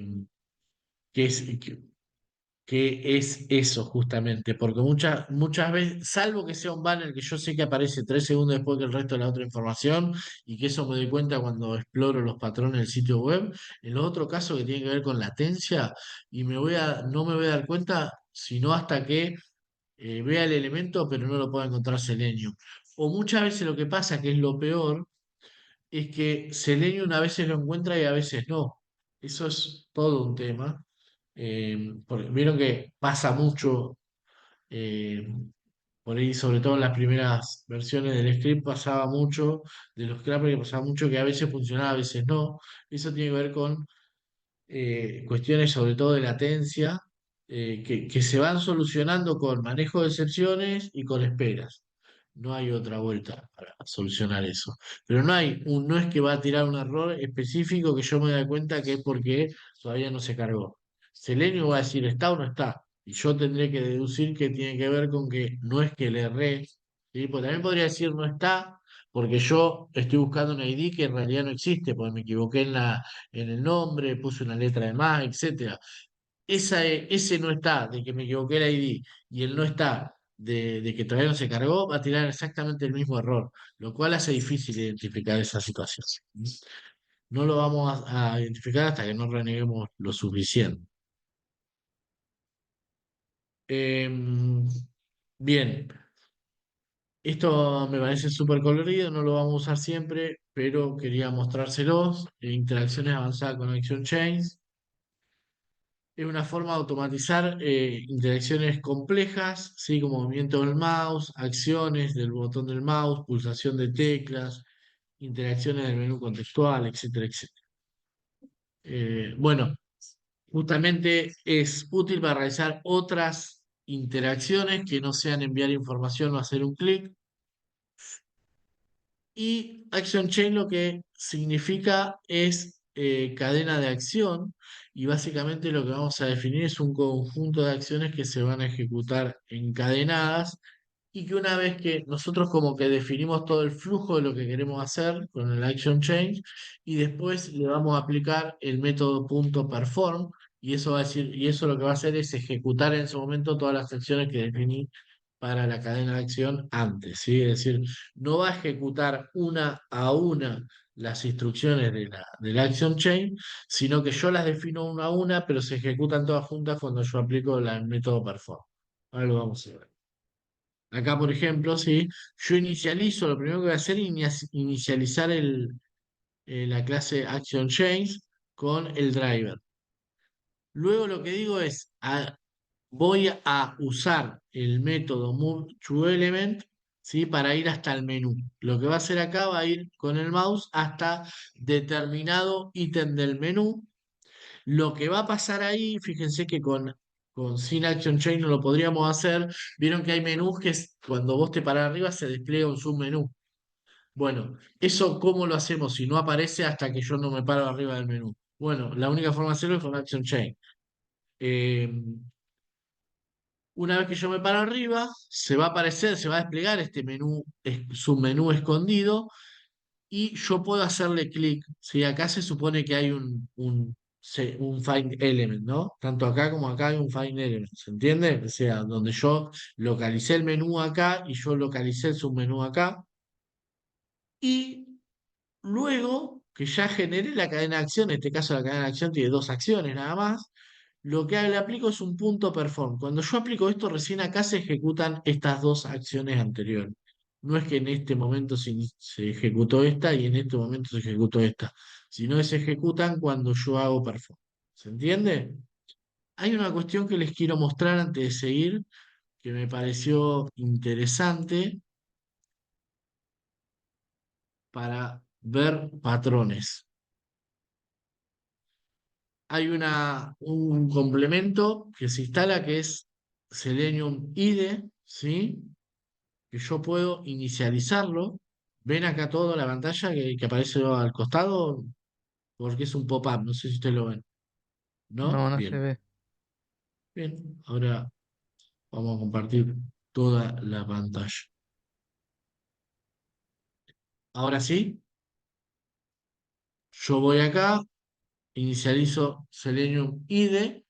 que es eso justamente, porque muchas veces, salvo que sea un banner que yo sé que aparece 3 segundos después que el resto de la otra información, y que eso me doy cuenta cuando exploro los patrones del sitio web, en los otros casos que tienen que ver con latencia, y no me voy a dar cuenta sino hasta que vea el elemento, pero no lo pueda encontrar Selenium. O muchas veces lo que pasa, que es lo peor, es que Selenium a veces lo encuentra y a veces no. Eso es todo un tema. Porque vieron que pasa mucho, eh, por ahí, sobre todo en las primeras versiones del script, pasaba mucho, de los scrappers que pasaba mucho que a veces funcionaba, a veces no. Eso tiene que ver con cuestiones sobre todo de latencia que se van solucionando con manejo de excepciones y con esperas. No hay otra vuelta para solucionar eso. Pero no es que va a tirar un error específico que yo me dé cuenta que es porque todavía no se cargó. Selenium va a decir está o no está. Y yo tendré que deducir que tiene que ver con que no es que le erré, ¿sí? Pues también podría decir no está, porque yo estoy buscando una ID que en realidad no existe, porque me equivoqué en el nombre, puse una letra de más, etcétera. Ese no está, de que me equivoqué el ID, y el no está, de que todavía no se cargó, va a tirar exactamente el mismo error, lo cual hace difícil identificar esa situación. ¿Mm? No lo vamos a identificar hasta que no reneguemos lo suficiente. Em, Bien, esto me parece súper colorido, no lo vamos a usar siempre, pero quería mostrárselos. Interacciones avanzadas con Action Chains. Es una forma de automatizar interacciones complejas, ¿sí? Como movimiento del mouse, acciones del botón del mouse, pulsación de teclas, interacciones del menú contextual, etcétera, etcétera. Bueno, justamente es útil para realizar otras interacciones que no sean enviar información o hacer un clic. Y Action Chain lo que significa es cadena de acción, y básicamente lo que vamos a definir es un conjunto de acciones que se van a ejecutar encadenadas, y que una vez que nosotros como que definimos todo el flujo de lo que queremos hacer con el Action Chain, y después le vamos a aplicar el método .perform, y eso va a decir, y eso lo que va a hacer es ejecutar en ese momento todas las acciones que definí para la cadena de acción antes, ¿sí? Es decir, no va a ejecutar una a una las instrucciones de la Action Chain, sino que yo las defino una a una, pero se ejecutan todas juntas cuando yo aplico el método perform. Ahora lo vamos a ver. Acá, por ejemplo, si yo inicializo, lo primero que voy a hacer es inicializar la clase Action Chains con el driver. Luego lo que digo es, voy a usar el método moveToElement, ¿sí? Para ir hasta el menú. Lo que va a hacer acá va a ir con el mouse hasta determinado ítem del menú. Lo que va a pasar ahí, fíjense que con sin Action Chain no lo podríamos hacer. Vieron que hay menús que cuando vos te paras arriba se despliega un submenú. Bueno, ¿eso cómo lo hacemos si no aparece hasta que yo no me paro arriba del menú? Bueno, la única forma de hacerlo es con Action Chain. Eh, una vez que yo me paro arriba, se va a aparecer, se va a desplegar este menú, submenú escondido, y yo puedo hacerle clic. ¿Sí? Acá se supone que hay un find element, ¿no? Tanto acá como acá hay un find element, ¿se entiende? O sea, donde yo localicé el menú acá y yo localicé el submenú acá. Y luego que ya generé la cadena de acción, en este caso la cadena de acción tiene dos acciones nada más, lo que le aplico es un punto perform. Cuando yo aplico esto, recién acá se ejecutan estas dos acciones anteriores. No es que en este momento se ejecutó esta y en este momento se ejecutó esta, sino que se ejecutan cuando yo hago perform. ¿Se entiende? Hay una cuestión que les quiero mostrar antes de seguir, que me pareció interesante para ver patrones. Hay un complemento que se instala que es Selenium IDE, ¿sí? Que yo puedo inicializarlo. Ven acá toda la pantalla que aparece al costado, porque es un pop-up, no sé si ustedes lo ven. No, ¿No? no se Bien, ve. bien. Ahora vamos a compartir toda la pantalla. Ahora sí, yo voy acá, inicializo Selenium IDE,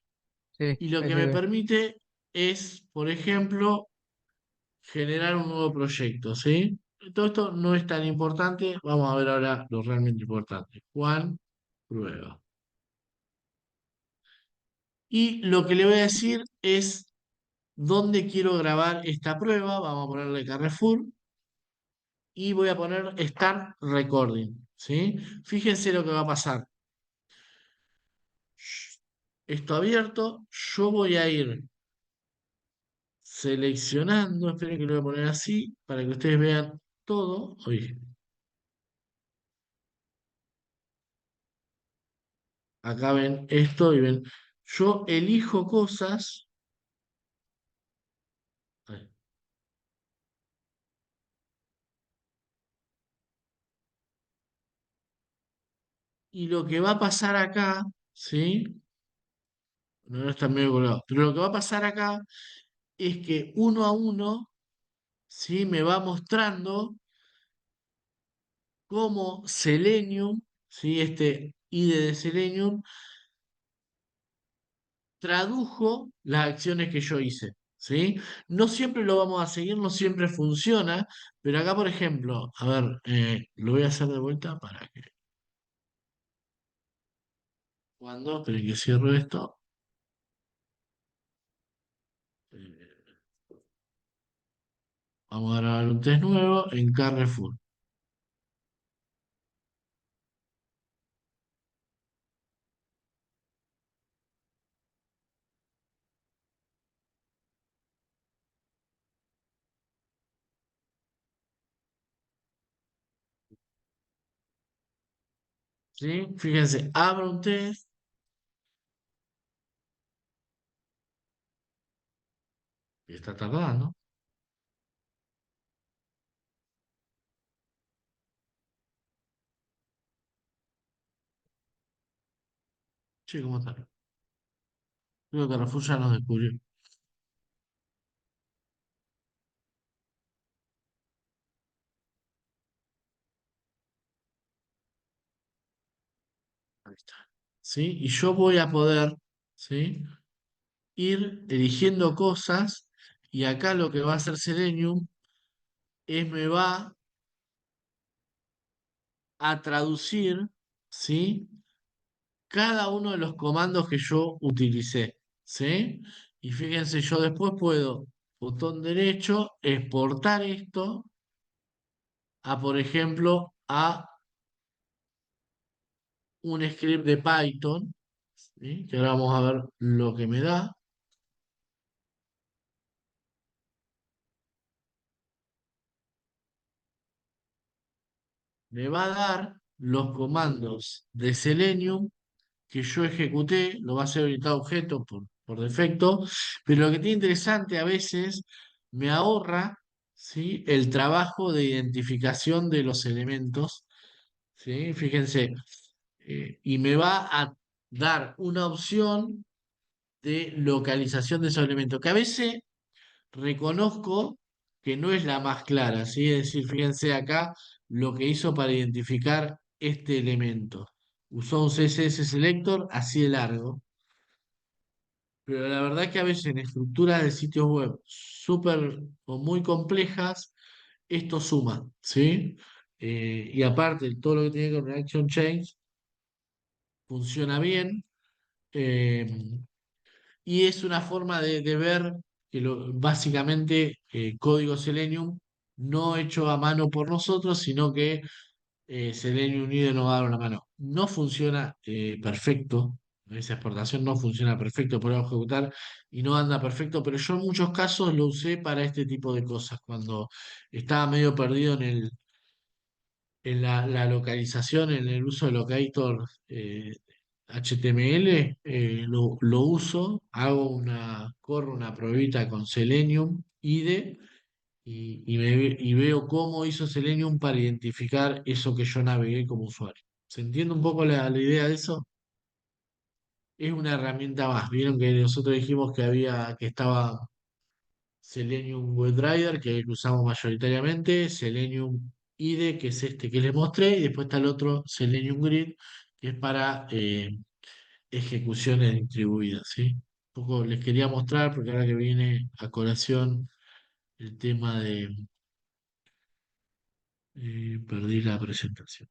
Sí, y lo ahí que se me ve. permite es, por ejemplo, generar un nuevo proyecto, ¿sí? Todo esto no es tan importante. Vamos a ver ahora lo realmente importante. Juan prueba. Y lo que le voy a decir es dónde quiero grabar esta prueba. Vamos a ponerle Carrefour y voy a poner Start Recording, ¿sí? Fíjense lo que va a pasar. Esto abierto, yo voy a ir seleccionando, esperen que lo voy a poner así para que ustedes vean todo. Oye, acá ven esto y ven yo elijo cosas. Ay, y lo que va a pasar acá, ¿sí? No está medio colgado. Pero lo que va a pasar acá es que uno a uno, ¿sí? Me va mostrando cómo Selenium, ¿sí? Este IDE de Selenium, tradujo las acciones que yo hice, ¿sí? No siempre lo vamos a seguir, no siempre funciona, pero acá, por ejemplo, a ver, lo voy a hacer de vuelta para que cuando, esperen que cierro esto. eh, Vamos a grabar un test nuevo en Carrefour. ¿Sí? Fíjense, abro un test y está tardando. Che, ¿cómo está? Creo que Carrefour ya nos descubrió. Ahí está. ¿Sí? Y yo voy a poder, ¿sí? Ir eligiendo cosas y acá lo que va a hacer Selenium es me va a traducir, ¿sí? Cada uno de los comandos que yo utilicé, ¿sí? Y fíjense, yo después puedo, botón derecho, exportar esto a, por ejemplo, a un script de Python, ¿sí? Que ahora vamos a ver lo que me da. Me va a dar los comandos de Selenium que yo ejecuté, lo va a hacer habilitado objeto por defecto, pero lo que tiene interesante a veces me ahorra, ¿sí? El trabajo de identificación de los elementos, ¿sí? Fíjense, y me va a dar una opción de localización de esos elementos, que a veces reconozco que no es la más clara, ¿sí? Es decir, fíjense acá lo que hizo para identificar este elemento. Usó un CSS selector así de largo, pero la verdad que a veces en estructuras de sitios web súper o muy complejas, esto suma, ¿sí? Y aparte, todo lo que tiene con Reaction Chains funciona bien. eh, y es una forma de ver que básicamente código Selenium no hecho a mano por nosotros, sino que Selenium Unido nos va a dar una mano. No funciona perfecto, esa exportación no funciona perfecto, por ejecutar y no anda perfecto, pero yo en muchos casos lo usé para este tipo de cosas, cuando estaba medio perdido en la localización, en el uso de locator HTML, lo uso, corro una pruebita con Selenium IDE y veo cómo hizo Selenium para identificar eso que yo navegué como usuario. ¿Se entiende un poco la idea de eso? Es una herramienta más. Vieron que nosotros dijimos que estaba Selenium WebDriver, que es el que usamos mayoritariamente, Selenium IDE, que es este que les mostré, y después está el otro Selenium Grid, que es para ejecuciones distribuidas, ¿sí? Un poco les quería mostrar, porque ahora que viene a colación el tema de... perdí la presentación.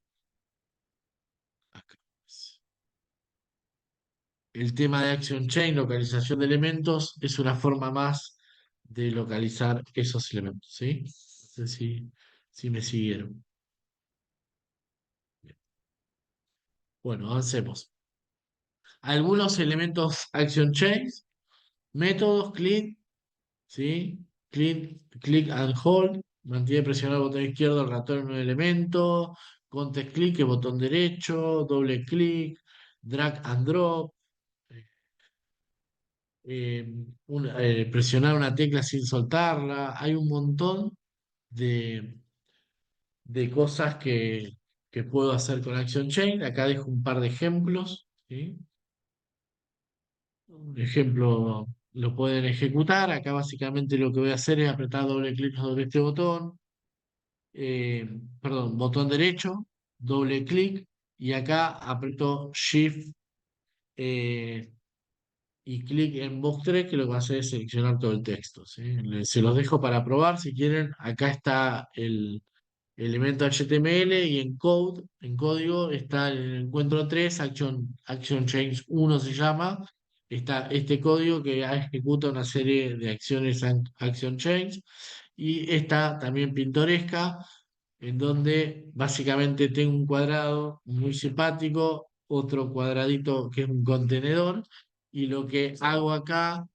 Acá. El tema de Action Chain, localización de elementos, es una forma más de localizar esos elementos, ¿sí? No sé si me siguieron. Bien. Bueno, avancemos. Algunos elementos Action Chains, métodos, click, ¿sí? Click and hold, mantiene presionado el botón izquierdo el ratón en un elemento, context click, el botón derecho, doble clic, drag and drop. eh, presionar una tecla sin soltarla. Hay un montón de, de cosas que puedo hacer con Action Chain. Acá dejo un par de ejemplos, ¿sí? Un ejemplo lo pueden ejecutar. Acá básicamente lo que voy a hacer es apretar doble clic sobre este botón, eh, perdón, botón derecho, doble clic, y acá aprieto Shift eh, y clic en Box 3, que lo que va a hacer es seleccionar todo el texto, ¿sí? Se los dejo para probar si quieren. Acá está el elemento HTML y en código está el encuentro 3 Action Change 1 se llama. Está este código que ejecuta una serie de acciones Action Change. Y está también pintoresca, en donde básicamente tengo un cuadrado muy simpático, otro cuadradito que es un contenedor, y lo que hago acá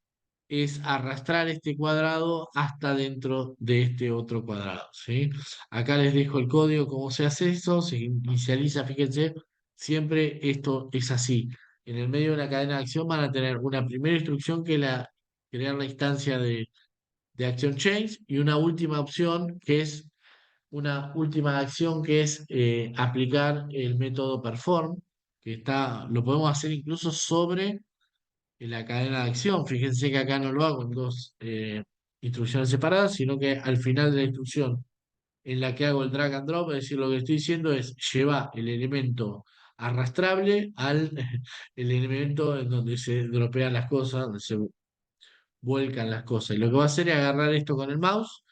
es arrastrar este cuadrado hasta dentro de este otro cuadrado, ¿sí? Acá les dejo el código, cómo se hace eso, se inicializa, fíjense, siempre esto es así. En el medio de una cadena de acción van a tener una primera instrucción que es crear la instancia de Action Change, y una última opción que es una última acción que es aplicar el método perform, que lo podemos hacer incluso sobre la cadena de acción. Fíjense que acá no lo hago en dos instrucciones separadas, sino que al final de la instrucción en la que hago el drag and drop, es decir, lo que estoy diciendo es llevar el elemento arrastrable al el elemento en donde se dropean las cosas, donde se vuelcan las cosas. Y lo que va a hacer es agarrar esto con el mouse,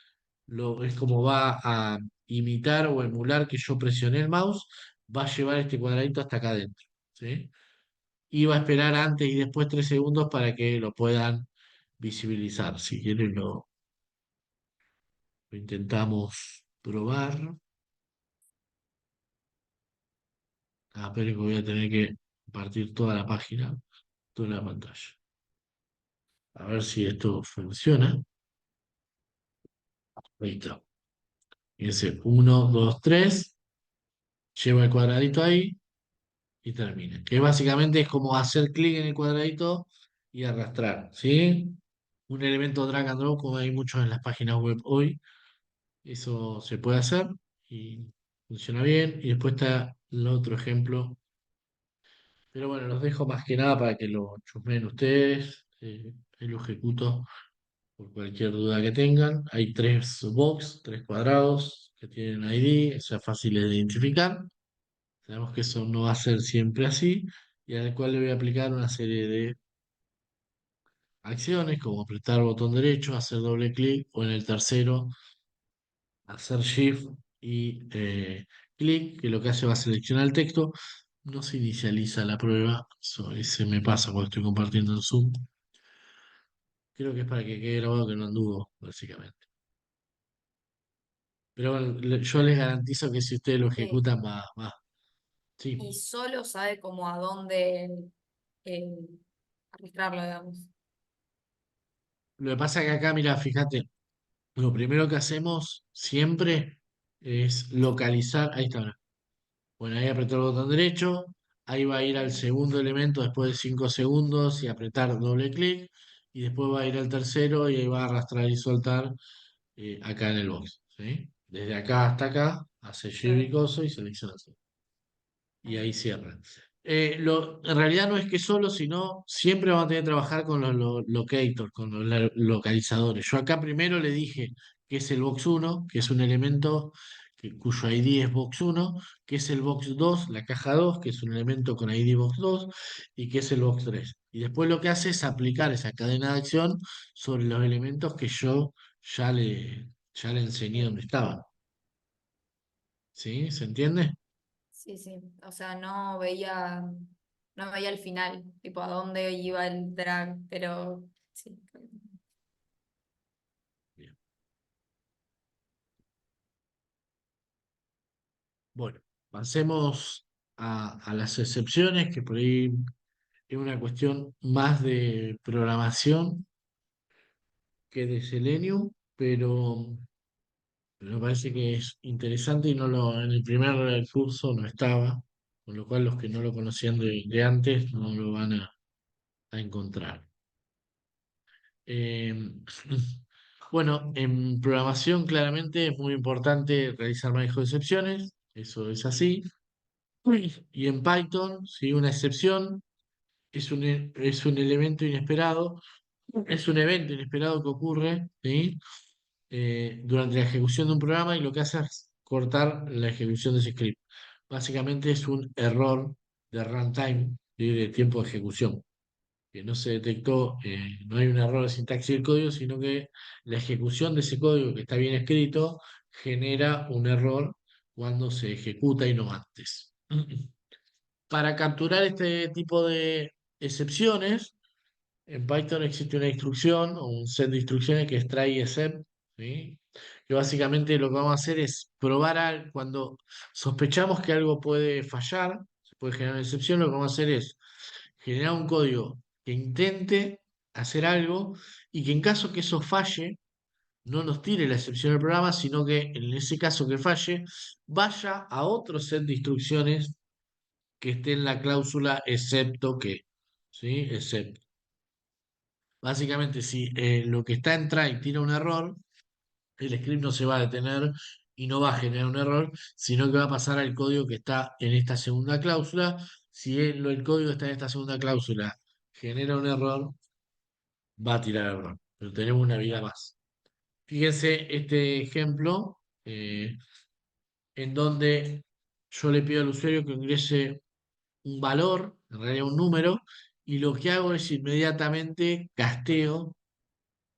es como va a imitar o emular que yo presioné el mouse, va a llevar este cuadradito hasta acá adentro, ¿sí? Y va a esperar antes y después 3 segundos para que lo puedan visibilizar. Si quieren lo intentamos probar. Pero que voy a tener que compartir toda la página, toda la pantalla. A ver si esto funciona. Ahí está. Fíjense, 1, 2, 3. Lleva el cuadradito ahí y termina. Que básicamente es como hacer clic en el cuadradito y arrastrar, ¿sí? Un elemento drag and drop, como hay muchos en las páginas web hoy. Eso se puede hacer y funciona bien. Y después está el otro ejemplo. Pero bueno, los dejo más que nada para que lo chusmeen ustedes. Ahí lo ejecuto por cualquier duda que tengan. Hay 3 box, 3 cuadrados que tienen ID, o sea, fáciles de identificar. Sabemos que eso no va a ser siempre así, y al cual le voy a aplicar una serie de acciones, como apretar botón derecho, hacer doble clic, o en el tercero, hacer shift y clic, que lo que hace va a seleccionar el texto. No se inicializa la prueba, eso se me pasa cuando estoy compartiendo en Zoom. Creo que es para que quede grabado que no anduvo, básicamente. Pero bueno, yo les garantizo que si ustedes lo Sí. ejecutan, va. Sí. Y solo sabe como a dónde eh, arrastrarlo, digamos. Lo que pasa es que acá, mira, fíjate, lo primero que hacemos siempre es localizar. Ahí está. Bueno, ahí apretó el botón derecho. Ahí va a ir al segundo elemento después de 5 segundos y apretar doble clic. Y después va a ir al tercero y ahí va a arrastrar y soltar acá en el box, ¿sí? Desde acá hasta acá, hace shift y Claro. coso y selecciona así. Y ahí cierra. En realidad no es que solo, sino siempre vamos a tener que trabajar con los locators, con los localizadores. Yo acá primero le dije que es el box 1, que es un elemento cuyo ID es box 1, que es el box 2, la caja 2, que es un elemento con ID box 2, y que es el box 3. Y después lo que hace es aplicar esa cadena de acción sobre los elementos que yo ya le enseñé Sí, dónde estaban. ¿Sí? ¿Se entiende? sí, sí. O sea, no veía el final, tipo a dónde iba el drag, pero sí. Bien. Bueno, pasemos a las excepciones, que por ahí es una cuestión más de programación que de Selenium, pero me parece que es interesante y en el primer curso no estaba, con lo cual los que no lo conocían de antes no lo van a encontrar. Eh, bueno, en programación claramente es muy importante realizar manejo de excepciones, eso es así. Y en Python, si una excepción es un elemento inesperado, es un evento inesperado que ocurre, ¿sí? Durante la ejecución de un programa y lo que hace es cortar la ejecución de ese script. Básicamente es un error de runtime, ¿sí? De tiempo de ejecución, que no se detectó, no hay un error de sintaxis del código, sino que la ejecución de ese código que está bien escrito genera un error cuando se ejecuta y no antes. Para capturar este tipo de excepciones, en Python existe una instrucción o un set de instrucciones que es try except, ¿sí? Que básicamente lo que vamos a hacer es probar cuando sospechamos que algo puede fallar, se puede generar una excepción, lo que vamos a hacer es generar un código que intente hacer algo y que en caso que eso falle, no nos tire la excepción del programa, sino que en ese caso que falle, vaya a otro set de instrucciones que esté en la cláusula excepto que, ¿sí? Excepto. Básicamente, si lo que está en try tira un error, el script no se va a detener y no va a generar un error, sino que va a pasar al código que está en esta segunda cláusula. Si el código está en esta segunda cláusula genera un error, va a tirar error, pero tenemos una vida más. Fíjense este ejemplo en donde yo le pido al usuario que ingrese un valor, en realidad un número, y lo que hago es inmediatamente casteo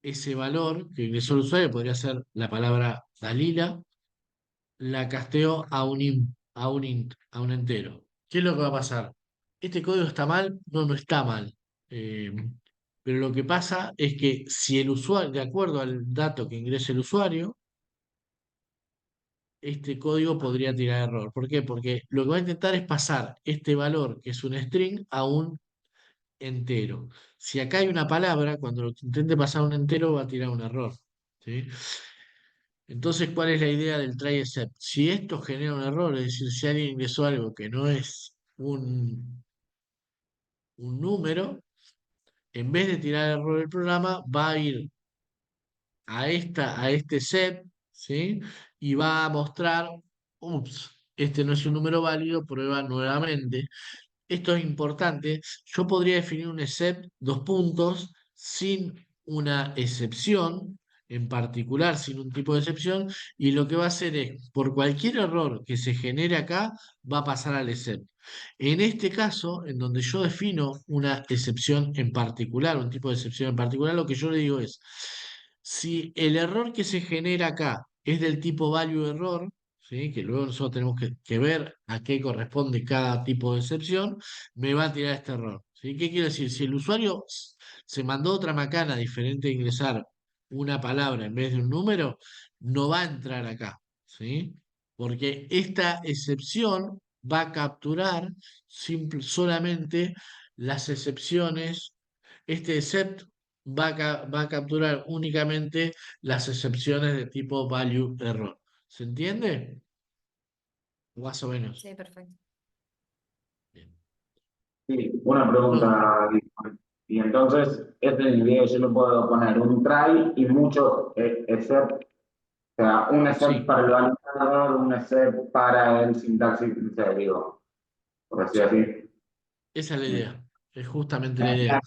ese valor que ingresó el usuario, podría ser la palabra Dalila, la casteo a a un entero. ¿Qué es lo que va a pasar? ¿Este código está mal? No, no está mal. Eh, pero lo que pasa es que si el usuario, de acuerdo al dato que ingrese el usuario, este código podría tirar error. ¿Por qué? Porque lo que va a intentar es pasar este valor, que es un string, a un entero. Si acá hay una palabra, cuando lo intente pasar a un entero va a tirar un error. ¿Sí? Entonces, ¿cuál es la idea del try except? Si esto genera un error, es decir, si alguien ingresó algo que no es un número, en vez de tirar error el programa, va a ir a este set, ¿sí? Y va a mostrar, ups, este no es un número válido, prueba nuevamente. Esto es importante. Yo podría definir un except, dos puntos, sin una excepción, en particular sin un tipo de excepción, y lo que va a hacer es, por cualquier error que se genere acá, va a pasar al except. En este caso, en donde yo defino una excepción en particular, un tipo de excepción en particular, lo que yo le digo es, si el error que se genera acá es del tipo value error, ¿sí? Que luego nosotros tenemos que ver a qué corresponde cada tipo de excepción, me va a tirar este error. ¿Sí? ¿Qué quiero decir? Si el usuario se mandó otra macana diferente de ingresar una palabra en vez de un número, no va a entrar acá. ¿Sí? Porque esta excepción va a capturar solamente las excepciones. Este except va a capturar únicamente las excepciones de tipo value error. ¿Se entiende? Más o menos. Sí, perfecto. Bien. Sí, una Bueno, pregunta. Y entonces, este en el video yo le puedo poner un try y muchos except, o sea, un except sí, para el validador, un except para el sintaxis, o sea, digo, por decir sí, así. esa es la idea. Es justamente la Me idea.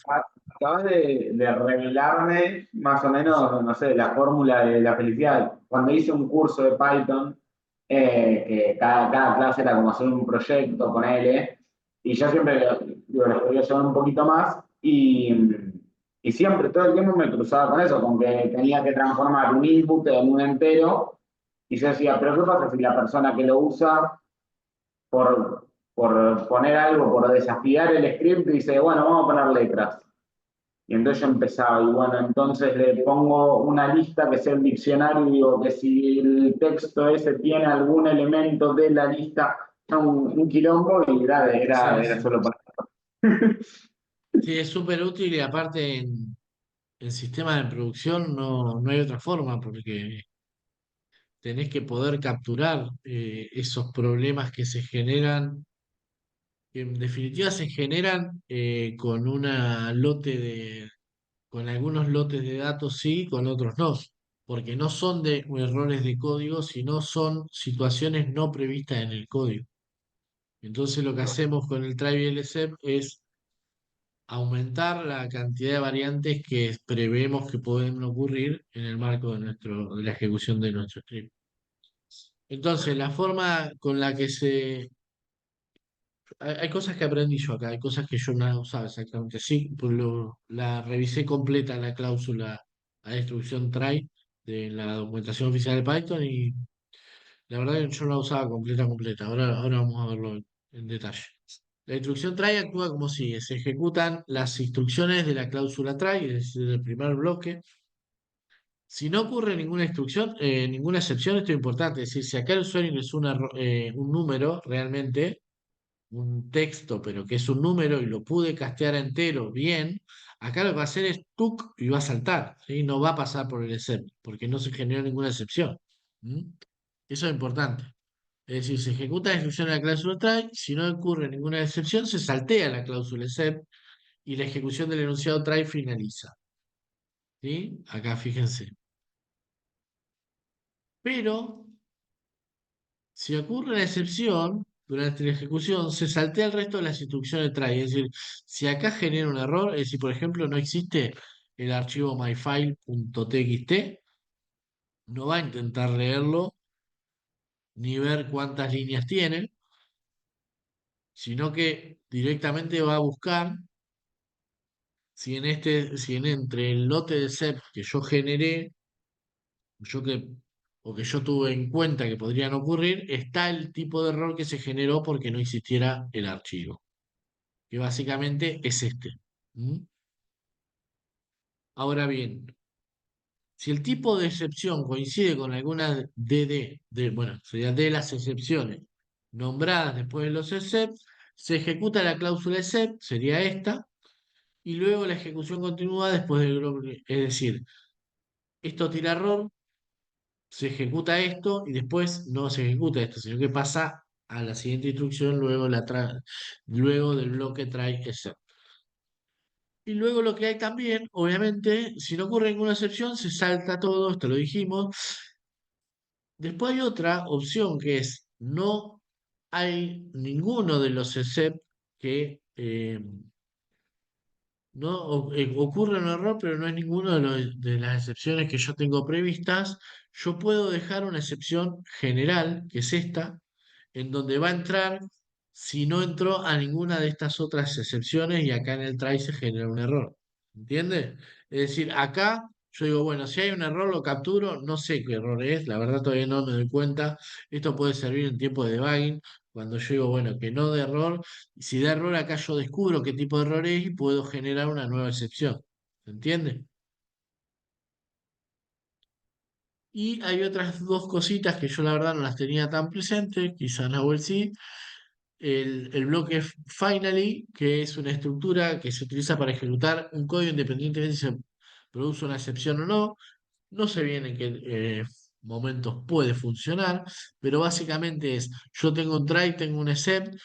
acabas de revelarme más o menos, no sé, la fórmula de la felicidad. Cuando hice un curso de Python, que cada clase era como hacer un proyecto con él, y yo siempre digo, lo podía llevar un poquito más, y siempre, todo el tiempo me cruzaba con eso, con que tenía que transformar un input en un entero, y yo decía, pero ¿qué pasa si la persona que lo usa por poner algo, por desafiar el script, dice, bueno, vamos a poner letras? Y entonces yo empezaba, y bueno, entonces le pongo una lista que sea el diccionario y digo que si el texto ese tiene algún elemento de la lista, un quilombo, y Sí, era sí. solo para... Sí, es súper útil y aparte en sistemas de producción no hay otra forma porque tenés que poder capturar esos problemas que se generan, que en definitiva se generan con una lote con algunos lotes de datos sí, con otros no, porque no son de errores de código, sino son situaciones no previstas en el código. Entonces lo que hacemos con el try LSEP es aumentar la cantidad de variantes que prevemos que pueden ocurrir en el marco de la ejecución de nuestro script. Entonces, la forma con la que hay cosas que aprendí yo acá, hay cosas que yo no usaba exactamente. Sí, pues la revisé completa la cláusula a la instrucción try de la documentación oficial de Python y la verdad que yo no la usaba completa. Ahora vamos a verlo en detalle. La instrucción try actúa como sigue. Se ejecutan las instrucciones de la cláusula try, es decir, el primer bloque. Si no ocurre ninguna instrucción, ninguna excepción, esto es importante. Es decir, si acá el usuario ingresó un número realmente, un texto, pero que es un número y lo pude castear a entero bien, acá lo que va a hacer es tuk y va a saltar, ¿sí? No va a pasar por el except, porque no se generó ninguna excepción. ¿Mm? Eso es importante. Es decir, se ejecuta la instrucción de la cláusula try, si no ocurre ninguna excepción, se saltea la cláusula except y la ejecución del enunciado try finaliza. ¿Sí? Acá fíjense. Pero si ocurre una excepción, durante la ejecución se saltea el resto de las instrucciones try. Es decir, si acá genera un error, es decir, por ejemplo, no existe el archivo myfile.txt, no va a intentar leerlo ni ver cuántas líneas tiene, sino que directamente va a buscar si entre el lote de SEP que yo generé, yo que, o que yo tuve en cuenta que podrían ocurrir, está el tipo de error que se generó porque no existiera el archivo, que básicamente es este. ¿Mm? Ahora bien, si el tipo de excepción coincide con alguna bueno, sería de las excepciones nombradas después de los except, se ejecuta la cláusula except, sería esta, y luego la ejecución continúa después del bloque. Es decir, esto tira error, se ejecuta esto y después no se ejecuta esto, sino que pasa a la siguiente instrucción luego del bloque try except. Y luego lo que hay también, obviamente, si no ocurre ninguna excepción, se salta todo, esto lo dijimos. Después hay otra opción que es no hay ninguno de los except que ocurre un error, pero no es ninguno de las excepciones que yo tengo previstas. Yo puedo dejar una excepción general, que es esta, en donde va a entrar si no entró a ninguna de estas otras excepciones y acá en el try se genera un error. ¿Entiendes? Es decir, acá yo digo, bueno, si hay un error lo capturo, no sé qué error es, la verdad todavía no me doy cuenta. Esto puede servir en tiempo de debugging, cuando yo digo, bueno, que no de error, y si da error acá yo descubro qué tipo de error es y puedo generar una nueva excepción. ¿Se entiende? Y hay otras dos cositas que yo la verdad no las tenía tan presentes, quizás Nahuel sí. El bloque finally, que es una estructura que se utiliza para ejecutar un código independientemente si se produce una excepción o no. No sé bien en qué momentos puede funcionar, pero básicamente es, yo tengo un try, tengo un except,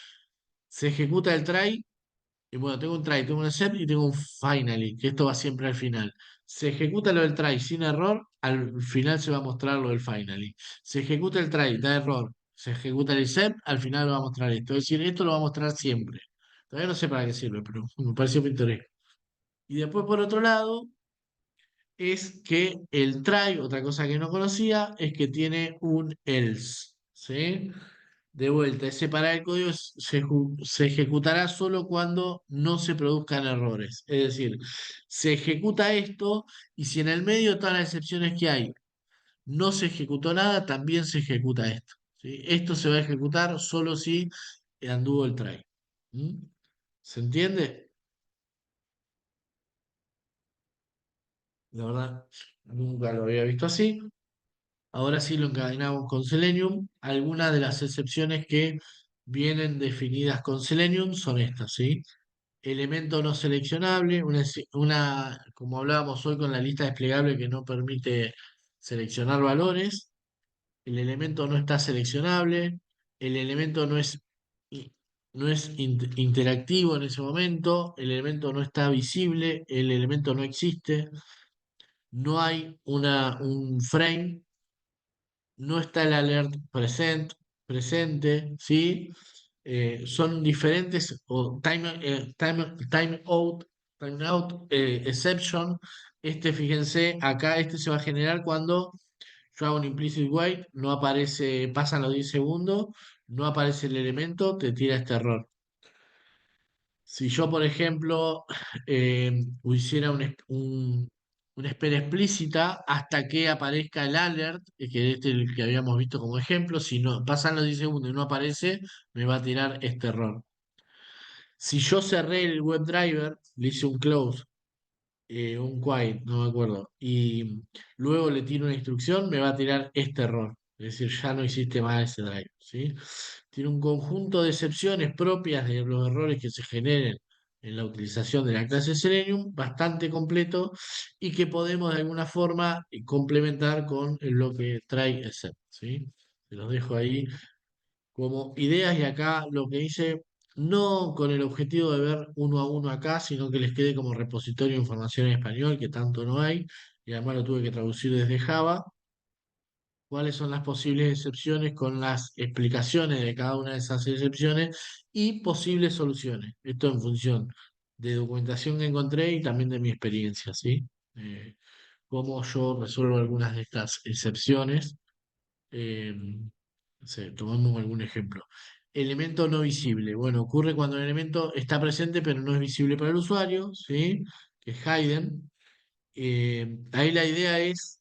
se ejecuta el try, y bueno, tengo un try, tengo un except y tengo un finally, que esto va siempre al final. Se ejecuta lo del try sin error, al final se va a mostrar lo del finally. Se ejecuta el try, da error, se ejecuta el except, al final va a mostrar esto. Es decir, esto lo va a mostrar siempre. Todavía no sé para qué sirve, pero me pareció pintoresco. Y después, por otro lado, es que el try, otra cosa que no conocía, es que tiene un else. ¿Sí? De vuelta, ese para el código se ejecutará solo cuando no se produzcan errores. Es decir, se ejecuta esto y si en el medio de todas las excepciones que hay no se ejecutó nada, también se ejecuta esto. ¿Sí? Esto se va a ejecutar solo si anduvo el try. ¿Mm? ¿Se entiende? La verdad, nunca lo había visto así. Ahora sí lo encadenamos con Selenium. Algunas de las excepciones que vienen definidas con Selenium son estas, ¿sí? Elemento no seleccionable, como hablábamos hoy con la lista desplegable que no permite seleccionar valores. El elemento no está seleccionable. El elemento no es no es interactivo en ese momento, el elemento no está visible, el elemento no existe, no hay un frame, no está el alert presente, ¿sí? Son diferentes, o time out, exception. Fíjense, acá se va a generar cuando yo hago un implicit wait, no aparece, pasan los 10 segundos, no aparece el elemento, te tira este error. Si yo, por ejemplo, hiciera una espera explícita hasta que aparezca el alert, que es el que habíamos visto como ejemplo, si no pasan los 10 segundos y no aparece, me va a tirar este error. Si yo cerré el WebDriver, le hice un close, un quiet, no me acuerdo, y luego le tiro una instrucción, me va a tirar este error. Es decir, ya no existe más ese drive, ¿sí? Tiene un conjunto de excepciones propias de los errores que se generen en la utilización de la clase Selenium, bastante completo y que podemos de alguna forma complementar con el bloque try except, ¿sí? Se los dejo ahí como ideas y acá lo que hice, no con el objetivo de ver uno a uno acá, sino que les quede como repositorio de información en español, que tanto no hay, y además lo tuve que traducir desde Java. ¿Cuáles son las posibles excepciones con las explicaciones de cada una de esas excepciones y posibles soluciones? Esto en función de documentación que encontré y también de mi experiencia, ¿sí? Eh, Cómo yo resuelvo algunas de estas excepciones. Eh, no sé, tomamos algún ejemplo. Elemento no visible. Bueno, ocurre cuando el elemento está presente pero no es visible para el usuario, ¿sí? Que es hidden. Ahí la idea es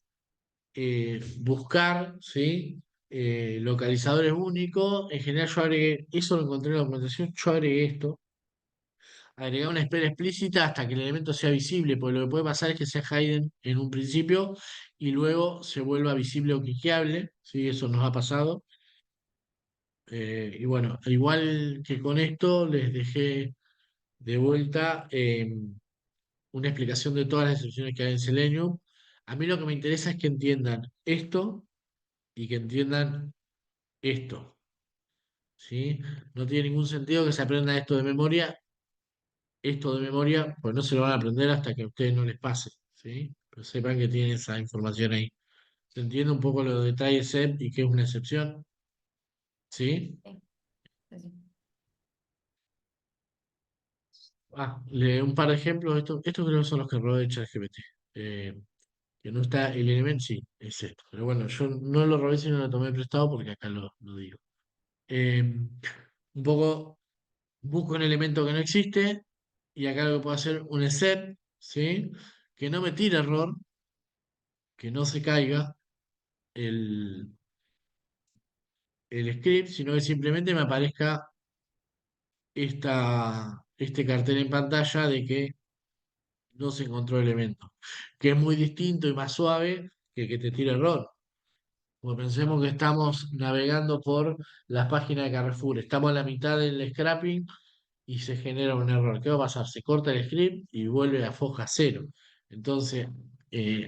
buscar, ¿sí? Localizadores únicos. En general yo agregué, eso lo encontré en la documentación, yo agregué esto. Agregar una espera explícita hasta que el elemento sea visible, porque lo que puede pasar es que sea hidden en un principio y luego se vuelva visible o cliqueable, ¿sí? Eso nos ha pasado. Y bueno, igual que con esto, les dejé de vuelta una explicación de todas las excepciones que hay en Selenium. A mí lo que me interesa es que entiendan esto y que entiendan esto, ¿sí? No tiene ningún sentido que se aprenda esto de memoria, pues no se lo van a aprender hasta que a ustedes no les pase, ¿sí? Pero sepan que tienen esa información ahí. ¿Se entiende un poco los detalles except y qué es una excepción? ¿Sí? Sí, sí, sí. Un par de ejemplos. Estos creo que son los que robé de ChatGPT. Eh, que no está el elemento, sí, es esto. Pero bueno, yo no lo robé, sino lo tomé prestado porque acá lo digo. Eh, un poco busco un elemento que no existe y acá lo que puedo hacer un set, ¿sí? Que no me tire error, que no se caiga el, el script, sino que simplemente me aparezca este cartel en pantalla de que no se encontró el elemento, que es muy distinto y más suave que te tire error. Como pensemos que estamos navegando por las páginas de Carrefour, estamos a la mitad del scrapping y se genera un error. ¿Qué va a pasar? Se corta el script y vuelve a foja cero. Entonces,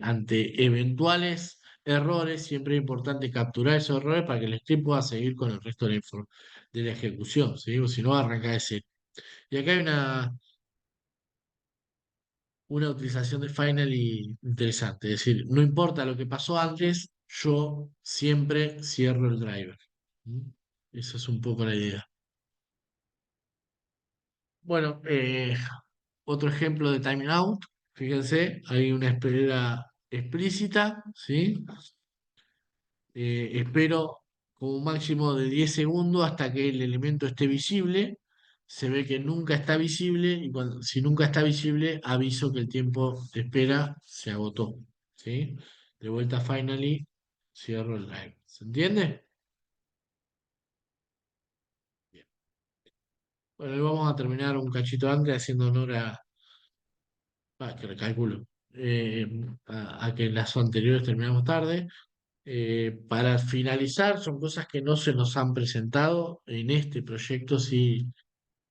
ante eventuales errores, siempre es importante capturar esos errores para que el script pueda seguir con el resto de de la ejecución, ¿sí? O si no, arranca de cero. Y acá hay una utilización de finally interesante. Es decir, no importa lo que pasó antes, yo siempre cierro el driver. ¿Mm? Esa es un poco la idea. Bueno, otro ejemplo de timing out. Fíjense, hay una espera explícita, ¿sí? Espero como un máximo de 10 segundos hasta que el elemento esté visible. Se ve que nunca está visible y si nunca está visible, aviso que el tiempo de espera se agotó, ¿sí? De vuelta finally, cierro el live. ¿Se entiende? Bien. Bueno, y vamos a terminar un cachito antes haciendo honor que recalculo, a que las anteriores terminamos tarde. Para finalizar, son cosas que no se nos han presentado en este proyecto. Sí,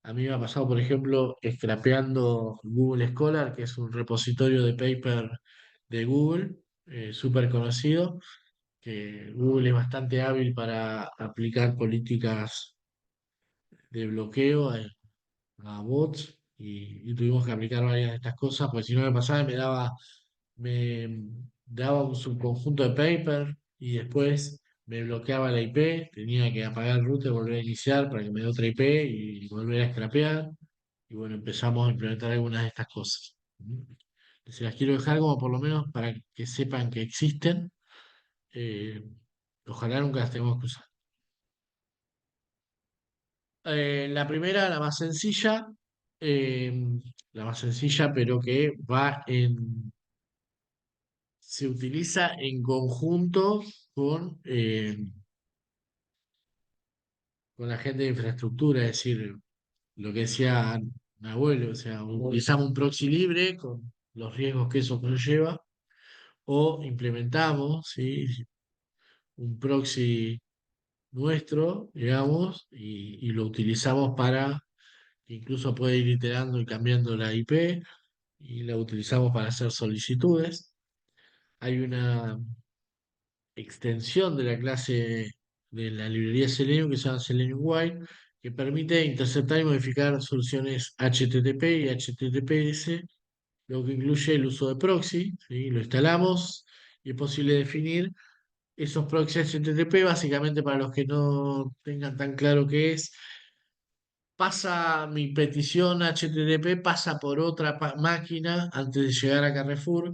a mí me ha pasado, por ejemplo, scrapeando Google Scholar, que es un repositorio de paper de Google, súper conocido, que Google es bastante hábil para aplicar políticas de bloqueo a bots y tuvimos que aplicar varias de estas cosas, porque si no me pasaba y me daba un subconjunto de paper y después me bloqueaba la IP, tenía que apagar el router, volver a iniciar para que me dé otra IP y volver a scrapear. Y bueno, empezamos a implementar algunas de estas cosas. Se las quiero dejar como por lo menos para que sepan que existen. eh, Ojalá nunca las tengamos que usar. La primera, eh, la más sencilla, pero que se utiliza en conjunto con la gente de infraestructura, es decir, lo que decía mi abuelo, o sea, utilizamos un proxy libre con los riesgos que eso conlleva, o implementamos, ¿sí? Un proxy nuestro, digamos, y lo utilizamos para, incluso puede ir iterando y cambiando la IP, y la utilizamos para hacer solicitudes. Hay una extensión de la clase de la librería Selenium que se llama Selenium Wine, que permite interceptar y modificar soluciones HTTP y HTTPS, lo que incluye el uso de proxy, ¿sí? Lo instalamos y es posible definir esos proxies HTTP, básicamente para los que no tengan tan claro qué es. Pasa mi petición HTTP, pasa por otra máquina antes de llegar a Carrefour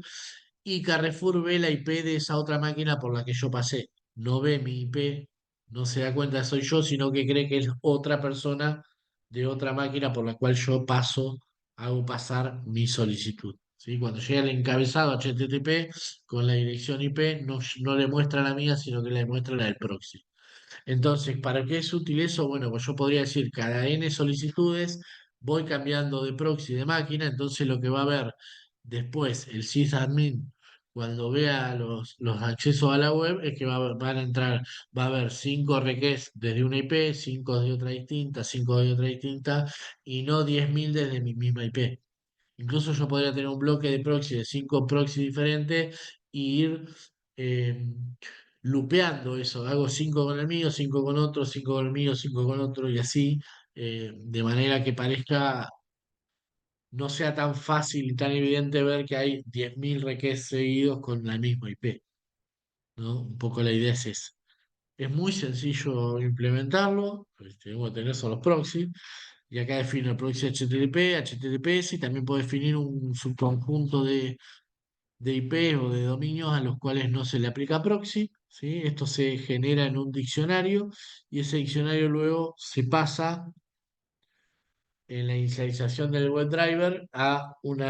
y Carrefour ve la IP de esa otra máquina por la que yo pasé. No ve mi IP, no se da cuenta que soy yo, sino que cree que es otra persona de otra máquina por la cual yo hago pasar mi solicitud. ¿Sí? Cuando llega el encabezado HTTP con la dirección IP, no le muestra la mía, sino que le muestra la del proxy. Entonces, ¿para qué es útil eso? Bueno, pues yo podría decir, cada N solicitudes voy cambiando de proxy de máquina, entonces lo que va a ver después el sysadmin cuando vea los accesos a la web es que van a entrar, va a haber 5 requests desde una IP, 5 de otra distinta, 5 de otra distinta, y no 10.000 desde mi misma IP. Incluso yo podría tener un bloque de proxy de 5 proxy diferentes y ir eh, lupeando eso. Hago 5 con el mío, 5 con otro, 5 con el mío, 5 con otro y así, de manera que parezca, no sea tan fácil y tan evidente ver que hay 10.000 requests seguidos con la misma IP, ¿no? Un poco la idea es esa. Es muy sencillo implementarlo, pues tenemos que tener solo los proxies. Y acá defino el proxy HTTP, HTTPS y también puedo definir un subconjunto de IP o de dominios a los cuales no se le aplica proxy, ¿sí? Esto se genera en un diccionario y ese diccionario luego se pasa en la inicialización del WebDriver a un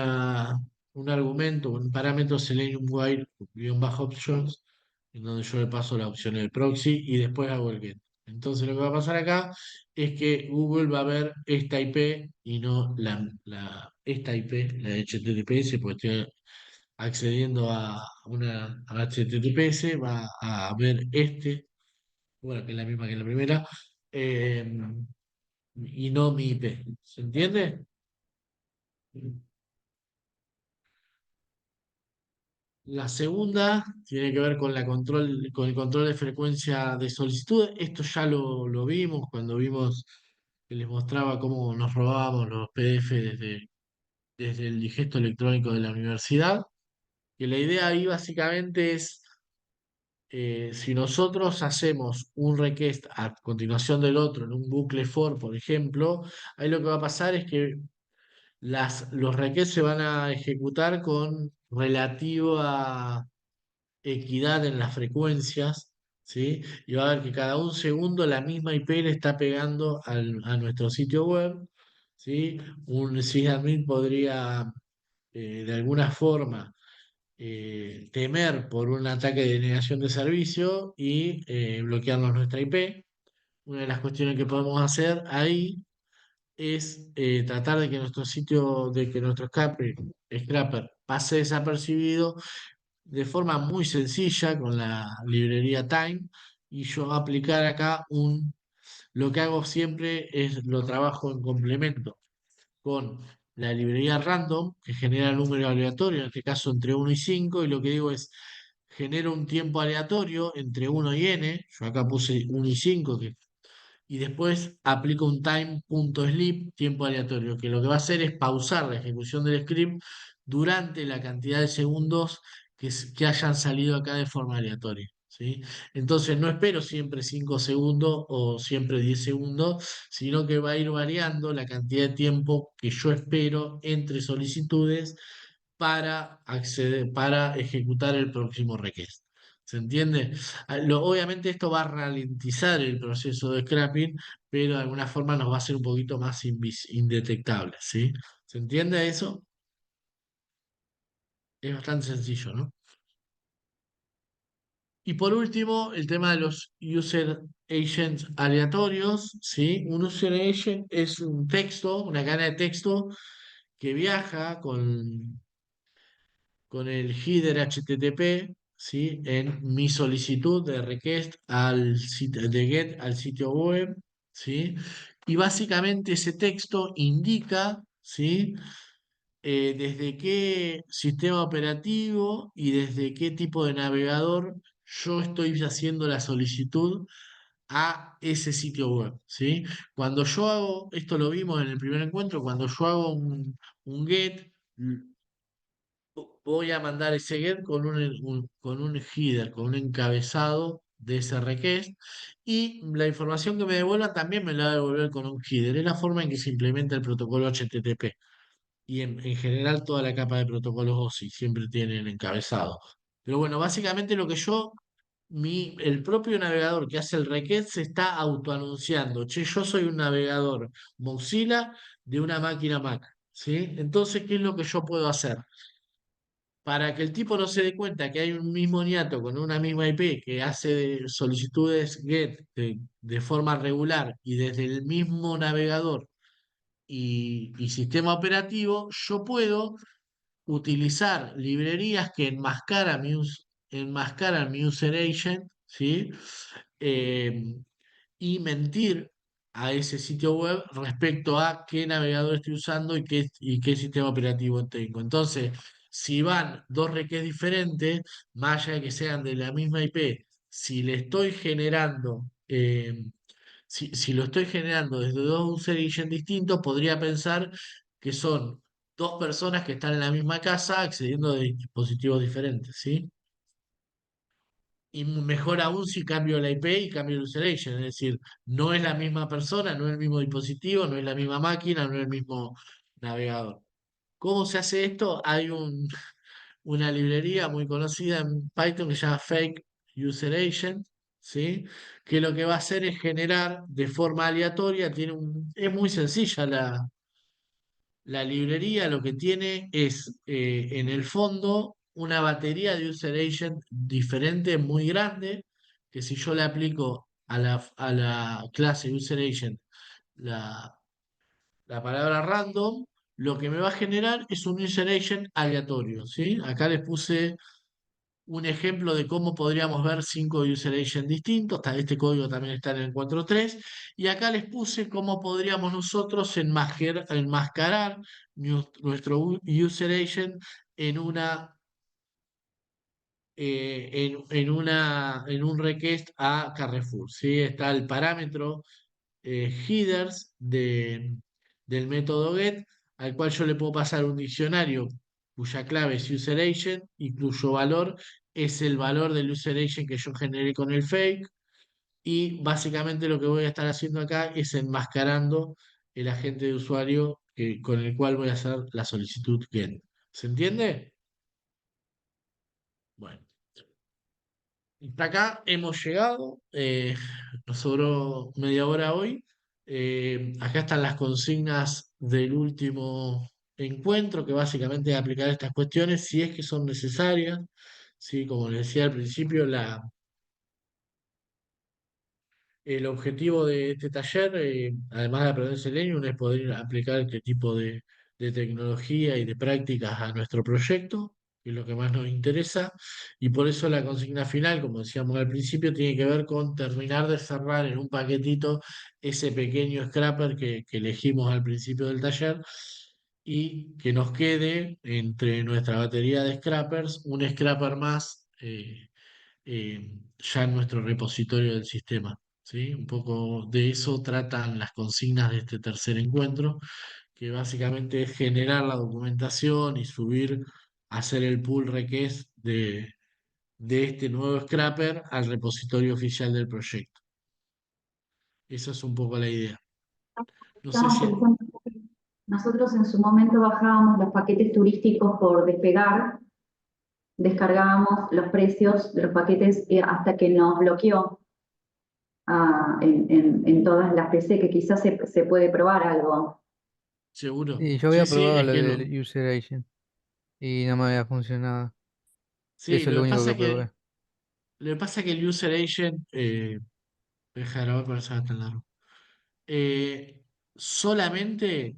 argumento, un parámetro Selenium while-options, en donde yo le paso la opción del proxy y después hago el get. Entonces lo que va a pasar acá es que Google va a ver esta IP y no esta IP, la de HTTPS, porque estoy accediendo a una a HTTPS, va a ver bueno, que es la misma que la primera, eh, y no mi IP. ¿Se entiende? La segunda tiene que ver con con el control de frecuencia de solicitudes. Esto ya lo vimos cuando vimos que les mostraba cómo nos robábamos los PDF desde el digesto electrónico de la universidad. Que la idea ahí básicamente es, si nosotros hacemos un request a continuación del otro en un bucle for, por ejemplo, ahí lo que va a pasar es que los requests se van a ejecutar con relativa equidad en las frecuencias, ¿sí? Y va a ver que cada un segundo la misma IP le está pegando a nuestro sitio web, ¿sí? Un sysadmin podría, de alguna forma, temer por un ataque de negación de servicio y bloquearnos nuestra IP. Una de las cuestiones que podemos hacer ahí es tratar de que nuestro scraper pase desapercibido de forma muy sencilla con la librería Time y yo aplicar acá lo que hago siempre es lo trabajo en complemento con la librería Random que genera número aleatorio, en este caso entre 1 y 5 y lo que digo es genero un tiempo aleatorio entre 1 y n, yo acá puse 1 y 5 que y después aplico un time.sleep, tiempo aleatorio, que lo que va a hacer es pausar la ejecución del script durante la cantidad de segundos que hayan salido acá de forma aleatoria. ¿Sí? Entonces no espero siempre 5 segundos o siempre 10 segundos, sino que va a ir variando la cantidad de tiempo que yo espero entre solicitudes para acceder, para ejecutar el próximo request. ¿Se entiende? Obviamente esto va a ralentizar el proceso de scrapping, pero de alguna forma nos va a hacer un poquito más indetectable, ¿sí? ¿Se entiende eso? Es bastante sencillo, ¿no? Y por último, el tema de los user agents aleatorios, ¿sí? Un user agent es un texto, una cadena de texto que viaja con el header HTTP, ¿sí? En mi solicitud de request al sitio de GET al sitio web, ¿sí? Y básicamente ese texto indica, ¿sí? Desde qué sistema operativo y desde qué tipo de navegador yo estoy haciendo la solicitud a ese sitio web, ¿sí? Cuando yo hago, esto lo vimos en el primer encuentro, cuando yo hago un GET, voy a mandar ese get con con un header, con un encabezado de ese request, y la información que me devuelva también me la va a devolver con un header. Es la forma en que se implementa el protocolo HTTP. Y en general toda la capa de protocolos OSI siempre tienen encabezado. Pero bueno, básicamente lo que el propio navegador que hace el request se está autoanunciando. Che, yo soy un navegador Mozilla de una máquina Mac. ¿Sí? Entonces, ¿qué es lo que yo puedo hacer? Para que el tipo no se dé cuenta que hay un mismo niato con una misma IP que hace solicitudes GET de forma regular y desde el mismo navegador y sistema operativo, yo puedo utilizar librerías que enmascaran mi user agent, ¿sí? Eh, y mentir a ese sitio web respecto a qué navegador estoy usando y qué sistema operativo tengo. Entonces, si van dos requests diferentes, más allá de que sean de la misma IP, si le estoy generando, si lo estoy generando desde dos user agents distintos, podría pensar que son dos personas que están en la misma casa accediendo de dispositivos diferentes, ¿sí? Y mejor aún si cambio la IP y cambio el user agent, es decir, no es la misma persona, no es el mismo dispositivo, no es la misma máquina, no es el mismo navegador. ¿Cómo se hace esto? Hay una librería muy conocida en Python que se llama Fake User Agent, ¿sí? Que lo que va a hacer es generar de forma aleatoria, es muy sencilla la librería, lo que tiene es en el fondo una batería de user agent diferente, muy grande, que si yo le aplico a la clase user agent la, la palabra random, lo que me va a generar es un user agent aleatorio, ¿sí? Acá les puse un ejemplo de cómo podríamos ver cinco user agents distintos. Este código también está en el 4.3. Y acá les puse cómo podríamos nosotros enmascarar nuestro user agent en en un request a Carrefour. ¿Sí? Está el parámetro headers del método get, al cual yo le puedo pasar un diccionario cuya clave es user agent y cuyo valor es el valor del user agent que yo generé con el fake. Y básicamente lo que voy a estar haciendo acá es enmascarando el agente de usuario con el cual voy a hacer la solicitud get. ¿Se entiende? Bueno. Hasta acá hemos llegado, nos sobró media hora hoy. Acá están las consignas del último encuentro, que básicamente es aplicar estas cuestiones si es que son necesarias. ¿Sí? Como les decía al principio, el objetivo de este taller, además de aprender Selenium, es poder aplicar este tipo de tecnología y de prácticas a nuestro proyecto, que es lo que más nos interesa. Y por eso la consigna final, como decíamos al principio, tiene que ver con terminar de cerrar en un paquetito ese pequeño scrapper que elegimos al principio del taller y que nos quede entre nuestra batería de scrappers un scrapper más ya en nuestro repositorio del sistema. ¿sí? Un poco de eso tratan las consignas de este tercer encuentro, que básicamente es generar la documentación y subir, hacer el pull request de este nuevo scrapper al repositorio oficial del proyecto. Esa es un poco la idea. No sé Estamos si... pensando, nosotros en su momento bajábamos los paquetes turísticos por despegar, descargábamos los precios de los paquetes hasta que nos bloqueó en todas las PC, que quizás se puede probar algo. ¿Seguro? Y yo Sí, había sí, probado es lo que no. del User Agent y no me había funcionado. Sí, Eso es lo único que probé. lo que pasa que el user agent, deja de grabar para eso tan largo. Solamente